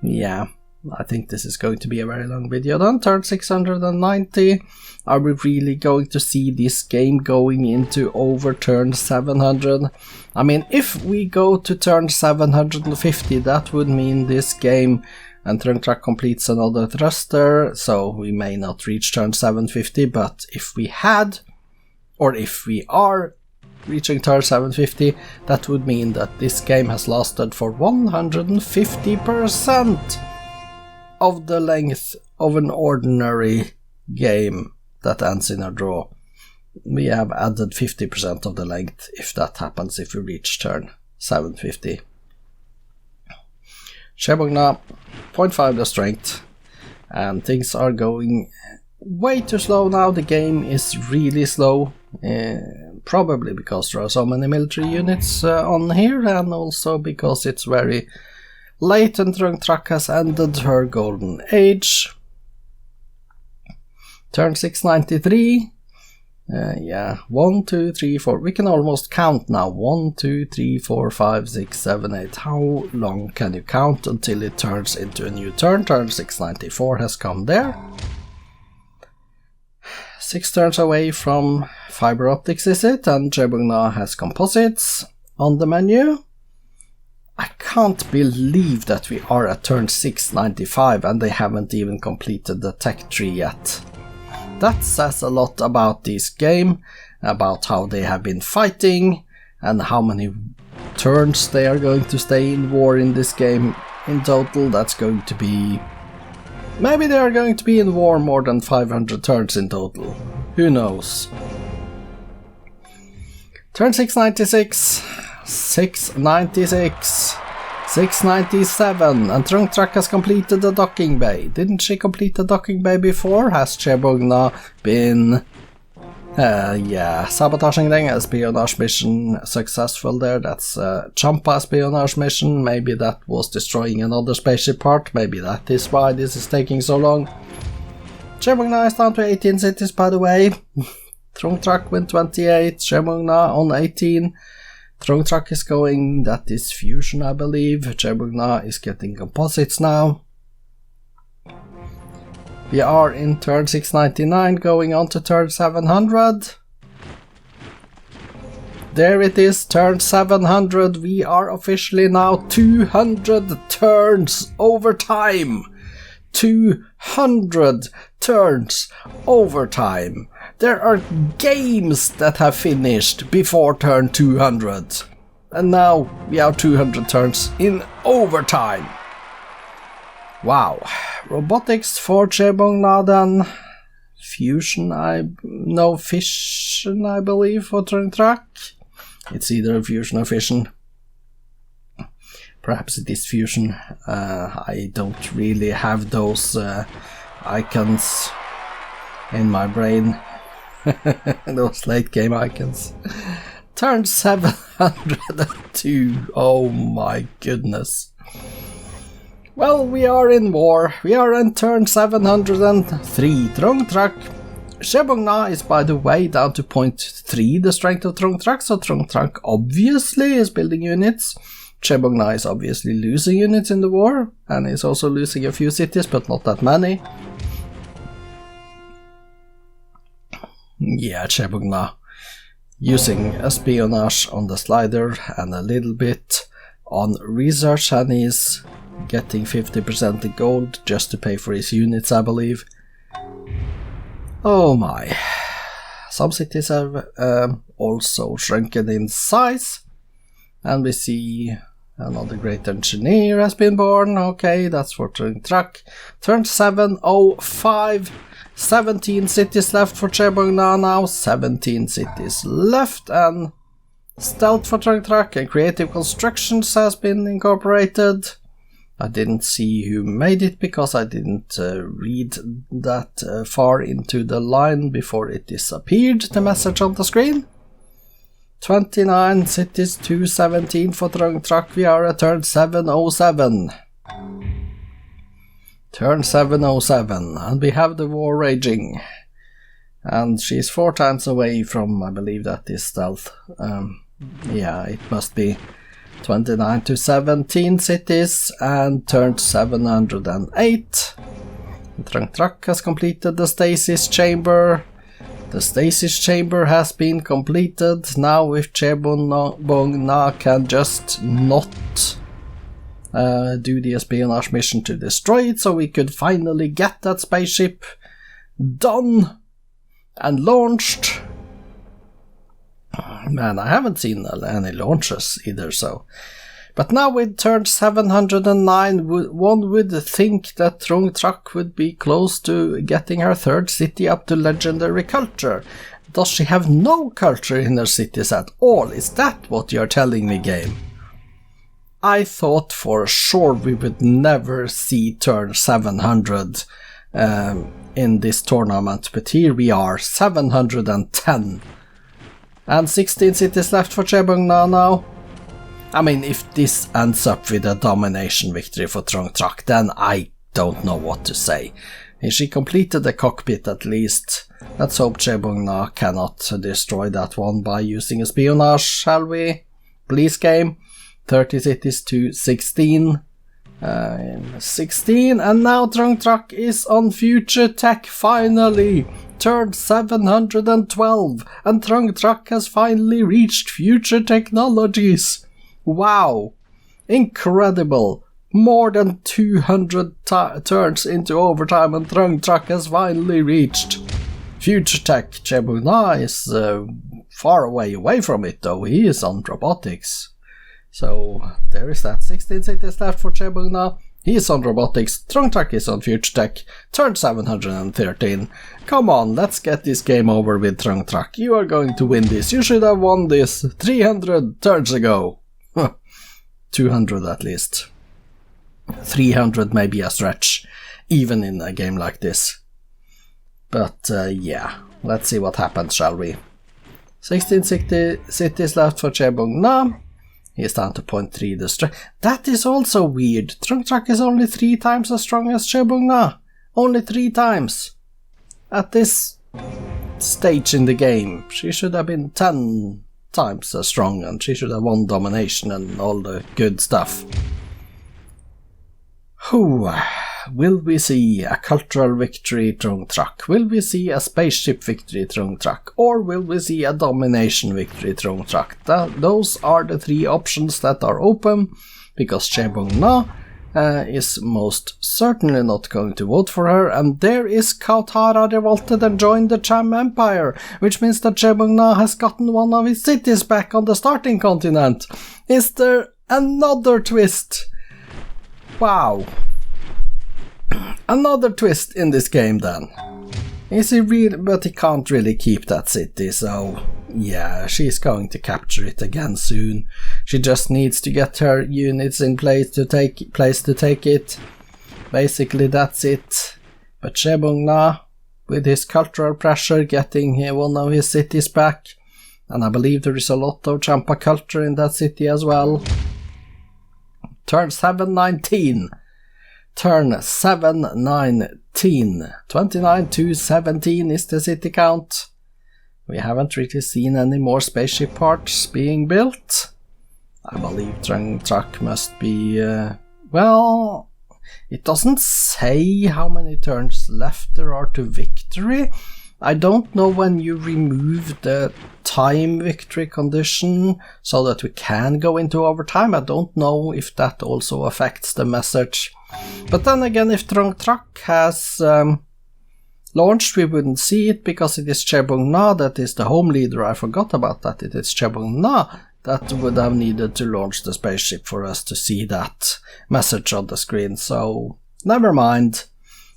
Yeah, I think this is going to be a very long video then. Turn 690. Are we really going to see this game going into over turn 700? I mean, if we go to turn 750, that would mean this game and Trung Trac completes another thruster, so we may not reach turn 750, but if we had, or if we are reaching turn 750, that would mean that this game has lasted for 150% of the length of an ordinary game that ends in a draw. We have added 50% of the length if that happens, if we reach turn 750. Jebogna, 0.5 the strength, and things are going way too slow now. The game is really slow. Probably because there are so many military units on here, and also because it's very late and Trung Trac has ended her golden age. Turn 693. Yeah, 1, 2, 3, 4. We can almost count now. 1, 2, 3, 4, 5, 6, 7, 8. How long can you count until it turns into a new turn? Turn 694 has come there. 6 turns away from fiber optics, is it? And Trebogna has composites on the menu. I can't believe that we are at turn 695 and they haven't even completed the tech tree yet. That says a lot about this game, about how they have been fighting, and how many turns they are going to stay in war in this game. In total, that's going to be... maybe they are going to be in war more than 500 turns in total. Who knows? Turn 696, 696, 697, and Trung Trac has completed the docking bay. Didn't she complete the docking bay before? Has Trebogna been... sabotaging them? Espionage mission successful there. That's Champa espionage mission. Maybe that was destroying another spaceship part. Maybe that is why this is taking so long. Trebogna is down to 18 cities, by the way. Trung Trac with 28, Trebogna on 18. Trung Trac is going, that is fusion, I believe. Trebogna is getting composites now. We are in turn 699, going on to turn 700. There it is, turn 700. We are officially now 200 turns over time. 200 turns over time. There are games that have finished before turn 200. And now we are 200 turns in overtime. Wow. Robotics for Trebogna then. Fusion, fission, I believe, for Trung Trac. It's either fusion or fission. Perhaps it is fusion. I don't really have those icons in my brain. Those late game icons. Turn 702. Oh my goodness. Well, we are in war. We are in turn 703. Trung Trac. Trebogna is, by the way, down to 0.3 the strength of Trung Trac, so Trung Trac obviously is building units. Trebogna is obviously losing units in the war, and is also losing a few cities, but not that many. Yeah, Trebogna using espionage on the slider and a little bit on research, and he's getting 50% in gold just to pay for his units, I believe. Oh my. Some cities have also shrunken in size, and we see another great engineer has been born. Okay, that's for Trung Trac. Turn 705. 17 cities left for Trebogna now. 17 cities left, and stealth for Trung Trac and creative constructions has been incorporated. I didn't see who made it because I didn't read that far into the line before it disappeared, the message on the screen. 29 cities to 17 for Trung Trac. We are at turn 707. Turn 707, and we have the war raging. And she's 4 times away from, I believe that is stealth. Yeah, it must be 29 to 17 cities, and turned 708. Trung Trac has completed the stasis chamber. The stasis chamber has been completed. Now if Trebogna can just not do the espionage mission to destroy it, so we could finally get that spaceship done and launched. Man, I haven't seen any launches either, so. But now with turn 709, one would think that Trung Trac would be close to getting her 3rd city up to legendary culture. Does she have no culture in her cities at all? Is that what you're telling me, game? I thought for sure we would never see turn 700 in this tournament, but here we are, 710. And 16 cities left for Trebogna now. I mean, if this ends up with a domination victory for Trung Trac, then I don't know what to say. If she completed the cockpit at least, let's hope Trebogna cannot destroy that one by using espionage, shall we? Please, game. 30 cities to 16. 16, and now Trung Trac is on future tech finally. turn 712 and Trung Trac has finally reached future technologies. Wow! Incredible! More than 200 turns into overtime and Trung Trac has finally reached future tech. Chebong Na is far away from it though. He is on robotics. So there is that. 16 cities left for Chebong Na. He is on robotics. Trung Trac is on future tech. Turn 713. Come on, let's get this game over with, Trung Trac. You are going to win this. You should have won this 300 turns ago. 200 at least. 300 may be a stretch, even in a game like this. But yeah, let's see what happens, shall we? 16 cities left for Chebong Na. He is down to 0.3 the strength. That is also weird. Trung Trac is only 3 times as strong as Chebong Na. Only 3 times. At this stage in the game, she should have been 10 times as strong and she should have won domination and all the good stuff. Whew. Will we see a cultural victory, Trung Trac? Will we see a spaceship victory, Trung Trac? Or will we see a domination victory, Trung Trac? Those are the 3 options that are open, because Chebong Na is most certainly not going to vote for her, and there is Kautara revolted and joined the Cham Empire, which means that Chebong Na has gotten one of his cities back on the starting continent. Is there another twist? Wow. Another twist in this game then. Is he really? But he can't really keep that city, so yeah, she's going to capture it again soon. She just needs to get her units in place to take it. Basically that's it. But Chebong Na, with his cultural pressure, getting one of his cities back, and I believe there is a lot of Champa culture in that city as well. Turn 719. Turn 719. 29 to 17 is the city count. We haven't really seen any more spaceship parts being built. I believe Trung Trac must be... well, it doesn't say how many turns left there are to victory. I don't know when you remove the time victory condition so that we can go into overtime. I don't know if that also affects the message. But then again, if Trung Trac has launched, we wouldn't see it because it is Chebong Na that is the home leader. I forgot about that. It is Chebong Na that would have needed to launch the spaceship for us to see that message on the screen. So, never mind.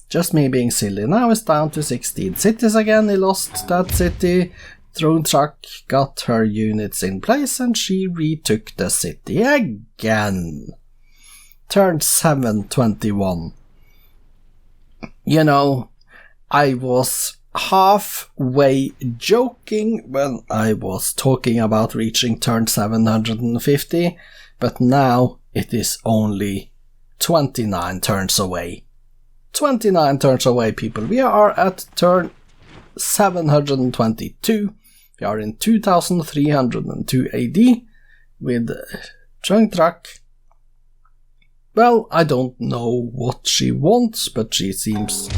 Just me being silly. Now it's down to 16 cities again. He lost that city. Trung Trac got her units in place and she retook the city again. Turn 721. You know, I was halfway joking when I was talking about reaching turn 750, but now it is only 29 turns away. 29 turns away, people. We are at turn 722. We are in 2302 AD with Trung Trac. Well, I don't know what she wants, but she seems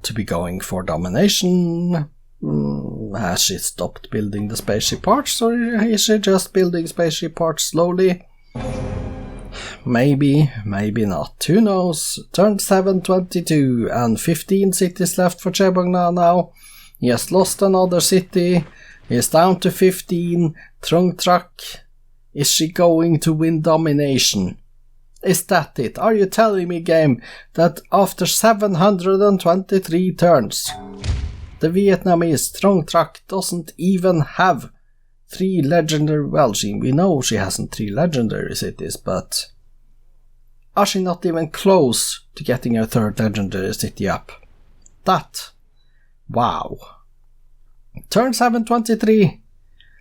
to be going for domination. Has she stopped building the spaceship parts, or is she just building spaceship parts slowly? Maybe, maybe not. Who knows? Turn 722 and 15 cities left for Chebong Na now. He has lost another city. He is down to 15. Trung Trac. Is she going to win domination? Is that it? Are you telling me, game, that after 723 turns, the Vietnamese Trung Trac doesn't even have 3 legendary... Well, we know she hasn't 3 legendary cities, but... Are she not even close to getting her 3rd legendary city up? That... Wow. Turn 723.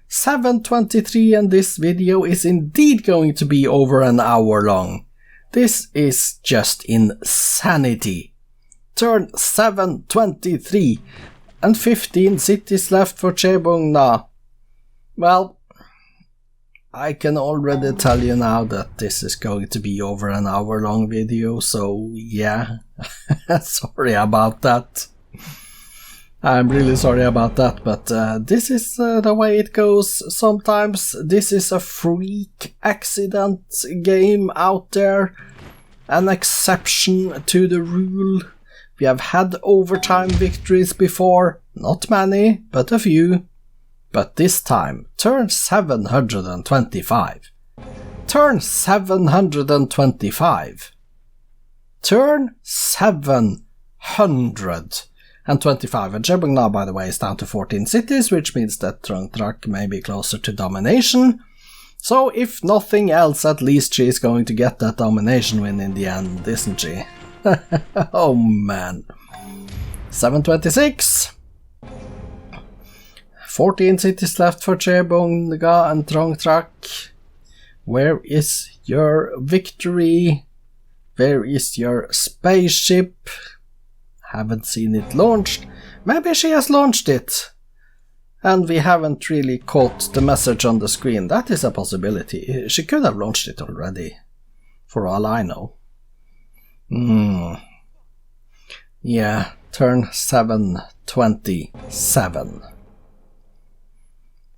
723, and this video is indeed going to be over an hour long. This is just insanity. Turn 723 and 15 cities left for Chebong Na. Well, I can already tell you now that this is going to be over an hour long video, so yeah, sorry about that. I'm really sorry about that, but this is the way it goes sometimes. This is a freak accident game out there, an exception to the rule. We have had overtime victories before, not many, but a few. But this time, turn 725. Turn 725. Turn 700. And 25. And Chebong now, by the way, is down to 14 cities, which means that Trung Trac may be closer to domination. So, if nothing else, at least she is going to get that domination win in the end, isn't she? Oh man. 726. 14 cities left for Chebong and Trung Trac. Where is your victory? Where is your spaceship? Haven't seen it launched. Maybe she has launched it. And we haven't really caught the message on the screen. That is a possibility. She could have launched it already. For all I know. Yeah, turn 727.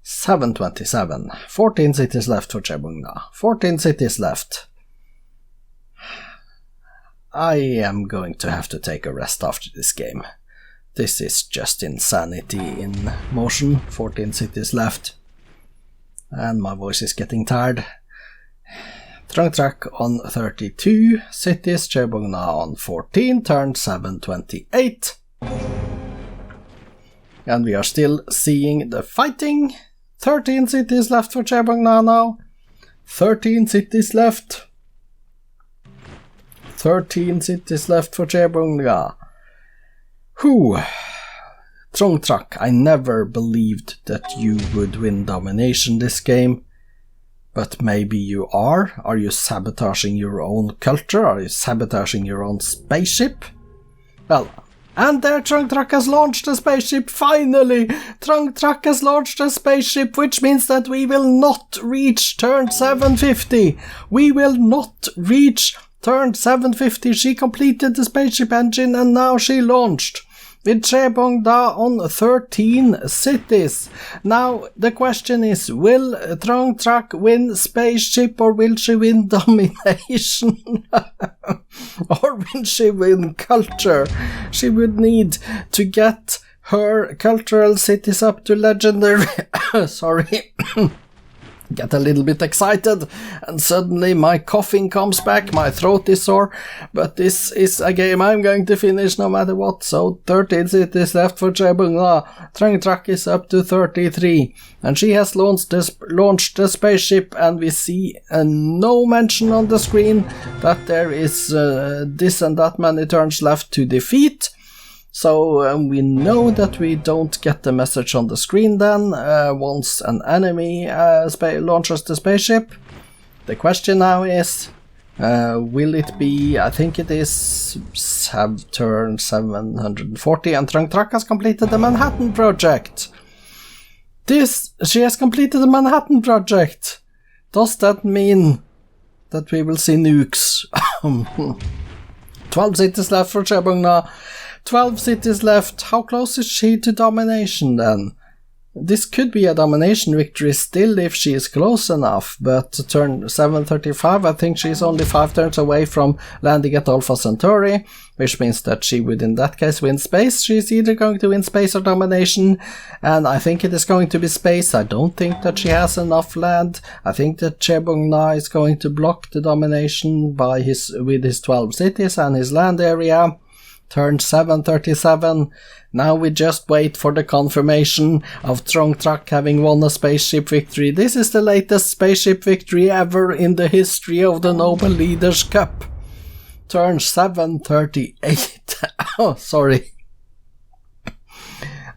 727. 14 cities left for Chebong now. 14 cities left. I am going to have to take a rest after this game. This is just insanity in motion. 14 cities left. And my voice is getting tired. Trung Trac on 32 cities. Chebong now on 14. Turn 728. And we are still seeing the fighting. 13 cities left for Chebong now. 13 cities left. 13 cities left for Chebong. Whew. Trung Trac, I never believed that you would win domination this game. But maybe you are? Are you sabotaging your own culture? Are you sabotaging your own spaceship? Well, and there Trung Trac has launched a spaceship, finally! Trung Trac has launched a spaceship, which means that we will not reach turn 750. We will not reach turn 750. She completed the spaceship engine and now she launched. With Chebong Da on 13 cities. Now, the question is, will Trung Trac win spaceship or will she win domination? Or will she win culture? She would need to get her cultural cities up to legendary. Sorry. Get a little bit excited and suddenly my coughing comes back, my throat is sore, but this is a game I'm going to finish no matter what. So 13 cities left for Chebong. Trung Trac is up to 33 and she has launched the spaceship, and we see no mention on the screen that there is this and that many turns left to defeat. So we know that we don't get the message on the screen then, once an enemy launches the spaceship. The question now is, will it be, I think it is turn 740, and Trung Trac has completed the Manhattan Project. She has completed the Manhattan Project. Does that mean that we will see nukes? 12 cities left for Chebong now. 12 cities left. How close is she to domination then? This could be a domination victory still if she is close enough, but to turn 735, I think she's only 5 turns away from landing at Alpha Centauri, which means that she would in that case win space. She's either going to win space or domination, and I think it is going to be space. I don't think that she has enough land. I think that Chebong Na is going to block the domination with his 12 cities and his land area. Turn 737. Now we just wait for the confirmation of Trung Trac having won a spaceship victory. This is the latest spaceship victory ever in the history of the Nobel Leaders Cup. Turn 738. Oh, sorry.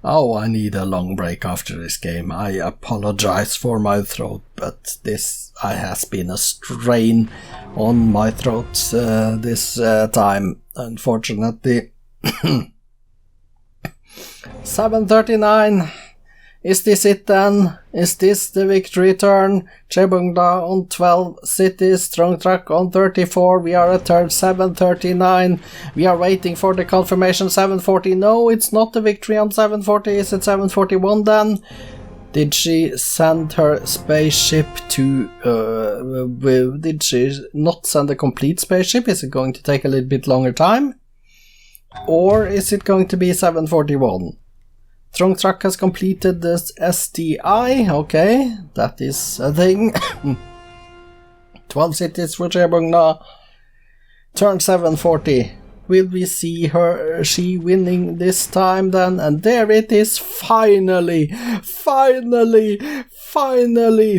Oh, I need a long break after this game. I apologize for my throat, but this has been a strain on my throat this time, unfortunately. 739. Is this it then? Is this the victory turn? Chebongla on 12 cities, Trung Trac on 34, we are at turn 739, we are waiting for the confirmation 740, no, it's not the victory on 740, is it 741 then? Did she send her spaceship to, did she not send a complete spaceship? Is it going to take a little bit longer time? Or is it going to be 741? Trung Trac has completed this SDI, okay, that is a thing. 12 cities for Chebongla. Turn 740. Will we see she winning this time then? And there it is, finally!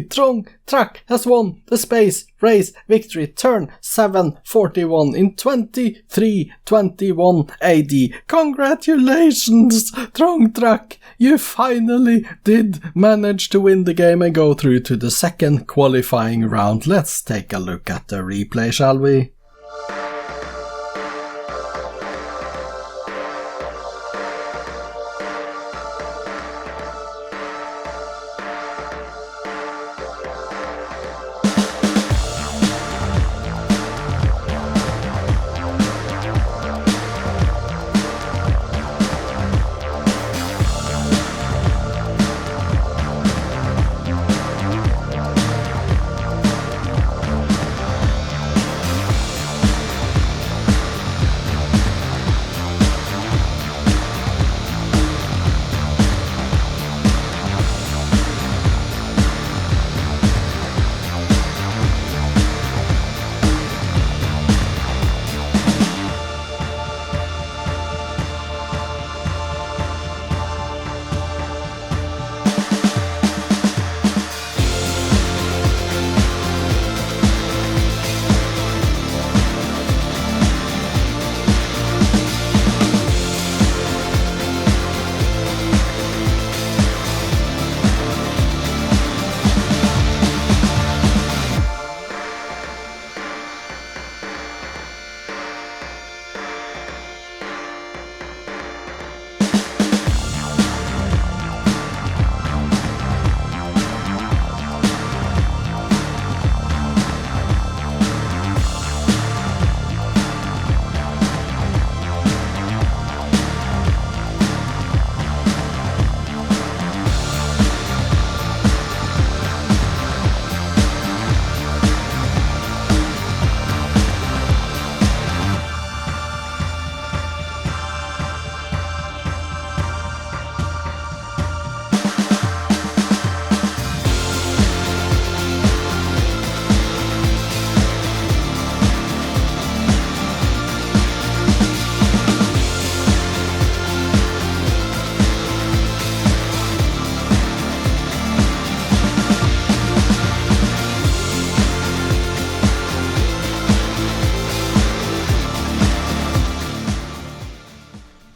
Trung Trac has won the space race victory turn 741 in 2321 AD. Congratulations, Trung Trac! You finally did manage to win the game and go through to the second qualifying round. Let's take a look at the replay, shall we?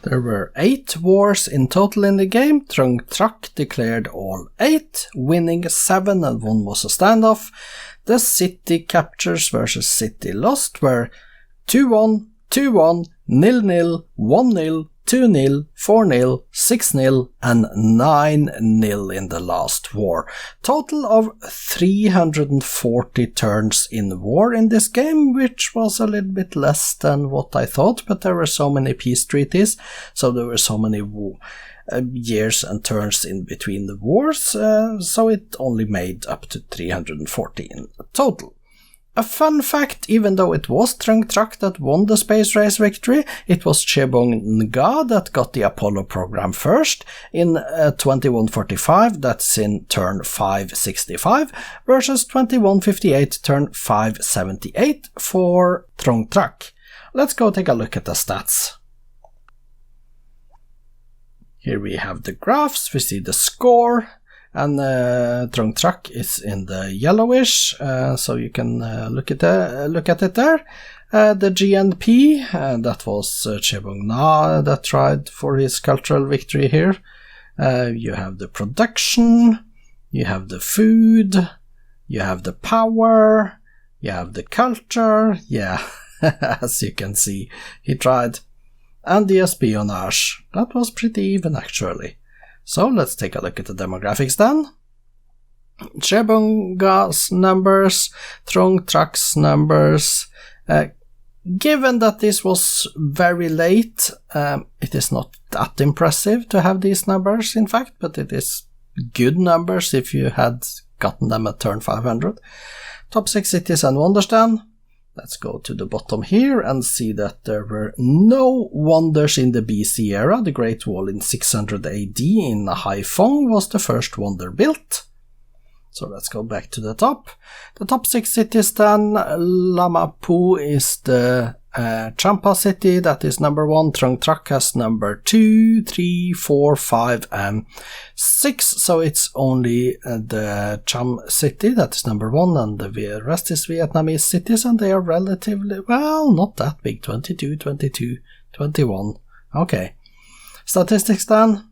There were 8 wars in total in the game. Trung Trac declared all 8, winning 7 and 1 was a standoff. The city captures versus city lost were 2-1, 2-1, 0-0, 1-0, 2-0, 4-0, 6-0 and 9-0 in the last war. Total of 340 turns in war in this game, which was a little bit less than what I thought, but there were so many peace treaties, so there were so many years and turns in between the wars, so it only made up to 340 in total. A fun fact, even though it was Trung Trac that won the space race victory, it was Chebongla that got the Apollo program first in 2145, that's in turn 565, versus 2158 turn 578 for Trung Trac. Let's go take a look at the stats. Here we have the graphs, we see the score, and Trung Trac is in the yellowish, so you can look at it there. The GNP, that was Chebongla that tried for his cultural victory here. You have the production, you have the food, you have the power, you have the culture, yeah, as you can see, he tried. And the espionage, that was pretty even actually. So let's take a look at the demographics then. Trebonga's numbers, Trung Trac's numbers. Given that this was very late, it is not that impressive to have these numbers, in fact, but it is good numbers if you had gotten them at turn 500. Top 6 cities and wonders then. Let's go to the bottom here and see that there were no wonders in the BC era. The Great Wall in 600 AD in Haiphong was the first wonder built. So let's go back to the top. The top 6 cities then. Lamapu is the Champa city, that is number 1. Trung Trac has number 2, 3, 4, 5 and 6. So it's only the Cham city that is number 1 and the rest is Vietnamese cities, and they are relatively, well, not that big. 22, 22, 21. Okay. Statistics then.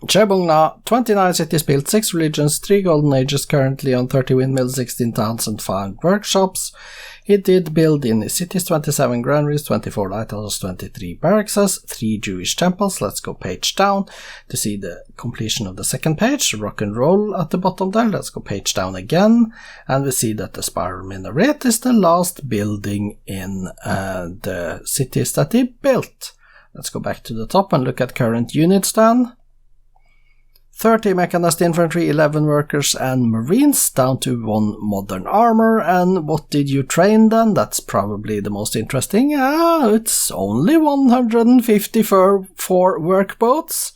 Trebong 29 cities built, 6 religions, 3 golden ages, currently on 30 windmills, 16 towns and 5 workshops. He did build in his cities 27 granaries, 24 lighthouses, 23 barracks, 3 Jewish temples. Let's go page down to see the completion of the second page. Rock and roll at the bottom there. Let's go page down again, and we see that the spiral minaret is the last building in the cities that he built. Let's go back to the top and look at current units then. 30 mechanized infantry, 11 workers and marines, down to 1 modern armor. And what did you train then? That's probably the most interesting. It's only 154 workboats.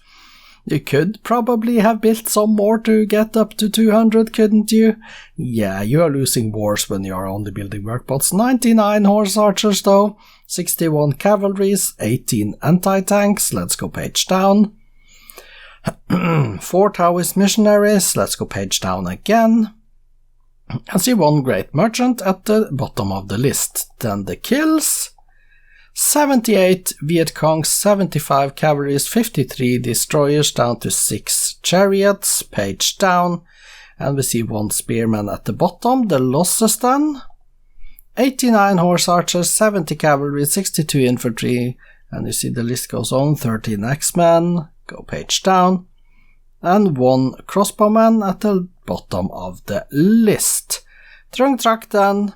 You could probably have built some more to get up to 200, couldn't you? Yeah, you are losing wars when you are only building workboats. 99 horse archers though, 61 cavalries, 18 anti-tanks. Let's go page down. 4 Taoist missionaries. Let's go page down again and see 1 great merchant at the bottom of the list. Then the kills. 78 Viet Cong, 75 cavalries, 53 destroyers, down to 6 chariots. Page down, and we see 1 spearman at the bottom. The losses then. 89 horse archers, 70 cavalry, 62 infantry, and you see the list goes on. 13 axemen. Go page down, and 1 crossbowman at the bottom of the list. Trung Trac then.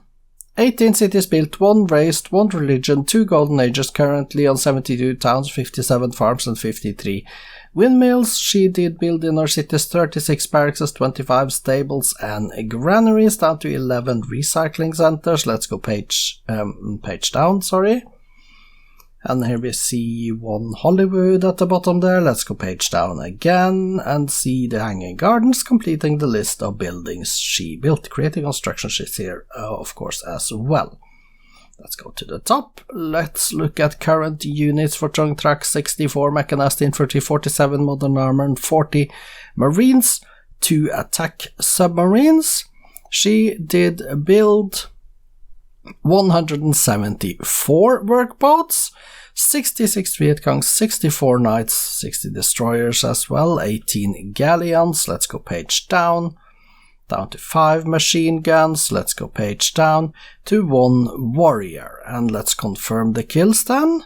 18 cities built, 1 raised, 1 religion, 2 golden ages, currently on 72 towns, 57 farms and 53 windmills. She did build in her cities 36 barracks, 25 stables and granaries, down to 11 recycling centers. Let's go page down, sorry. And here we see 1 Hollywood at the bottom there. Let's go page down again and see the hanging gardens, completing the list of buildings she built. Creating construction sheets here, of course, as well. Let's go to the top. Let's look at current units for Trung Trac. 64 mechanized infantry, 47 modern armor and 40 marines, 2 attack submarines. She did build 174 workboats, 66 Viet Cong, 64 knights, 60 destroyers as well, 18 galleons. Let's go page down to 5 machine guns. Let's go page down to 1 warrior, and let's confirm the kills then.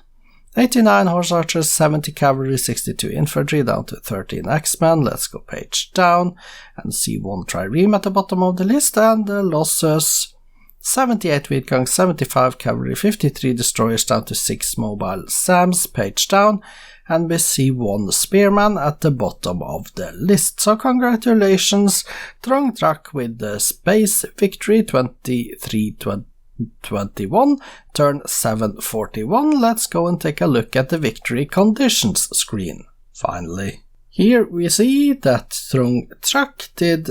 89 horse archers, 70 cavalry, 62 infantry, down to 13 axemen. Let's go page down and see 1 trireme at the bottom of the list, and the losses. 78 Viet Cong, 75 cavalry, 53 destroyers, down to 6 mobile SAMs. Page down, and we see 1 spearman at the bottom of the list. So congratulations, Trung Trac, with the space victory 23-21, turn 741. Let's go and take a look at the victory conditions screen. Finally. Here we see that Trung Trac did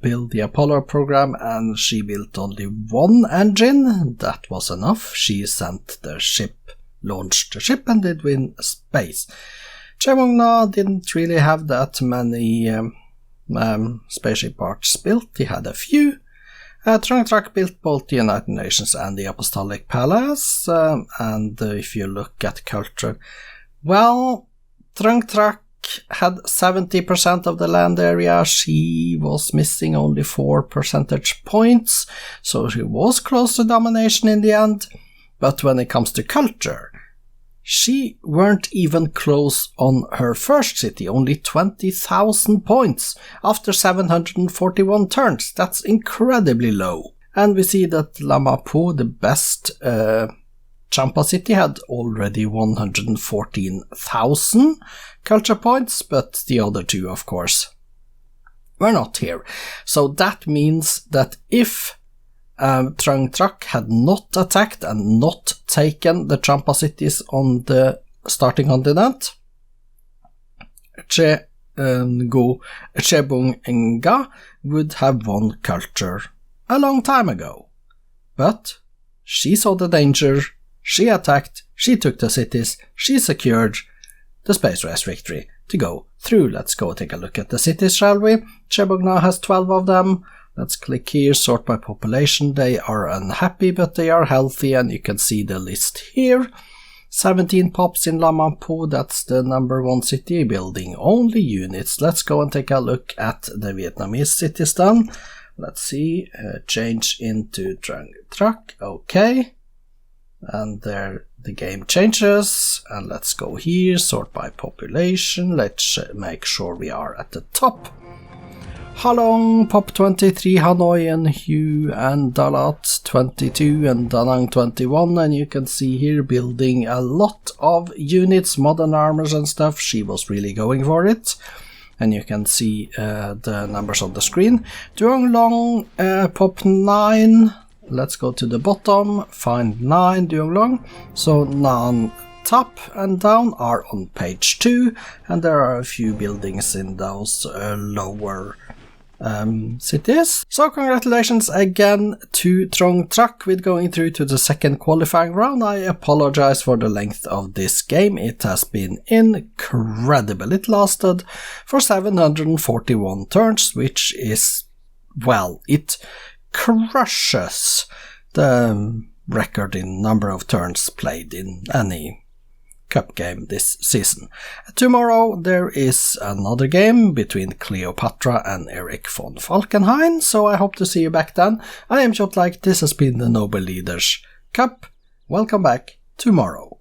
build the Apollo program, and she built only 1 engine. That was enough. She sent the ship, launched the ship, and did win space. Trebong didn't really have that many spaceship parts built. He had a few. Trung Trac built both the United Nations and the Apostolic Palace. And if you look at culture, well, Trung Trac had 70% of the land area. She was missing only 4 percentage points, so she was close to domination in the end. But when it comes to culture, she weren't even close on her first city, only 20,000 points after 741 turns. That's incredibly low. And we see that Lamapo, the best Champa city, had already 114,000 culture points, but the other two, of course, were not here. So that means that if Trung Trac had not attacked and not taken the Champa cities on the starting continent, Chebonga would have won culture a long time ago. But she saw the danger, she attacked, she took the cities, she secured the space race victory to go through. Let's go take a look at the cities, shall we? Chebonga has 12 of them. Let's click here, sort by population. They are unhappy, but they are healthy, and you can see the list here. 17 pops in Lamapo, that's the number 1 city, building only units. Let's go and take a look at the Vietnamese cities then. Let's see, change into Trung Trac, okay. And there the game changes, and let's go here, sort by population. Let's make sure we are at the top. Halong, Pop 23, Hanoi and Hue and Dalat 22 and Da Nang 21, and you can see here building a lot of units, modern armors and stuff. She was really going for it, and you can see the numbers on the screen. Duong Long, Pop 9, let's go to the bottom, find 9 Duong Long, so Nan top and down are on page 2, and there are a few buildings in those lower cities. So congratulations again to Trung Trac with going through to the second qualifying round. I apologize for the length of this game. It has been incredible. It lasted for 741 turns, which is, well, it crushes the record in number of turns played in any Cup game this season. Tomorrow there is another game between Cleopatra and Eric von Falkenhayn, so I hope to see you back then. I am Kjotleik, this has been the Noble Leaders Cup. Welcome back tomorrow.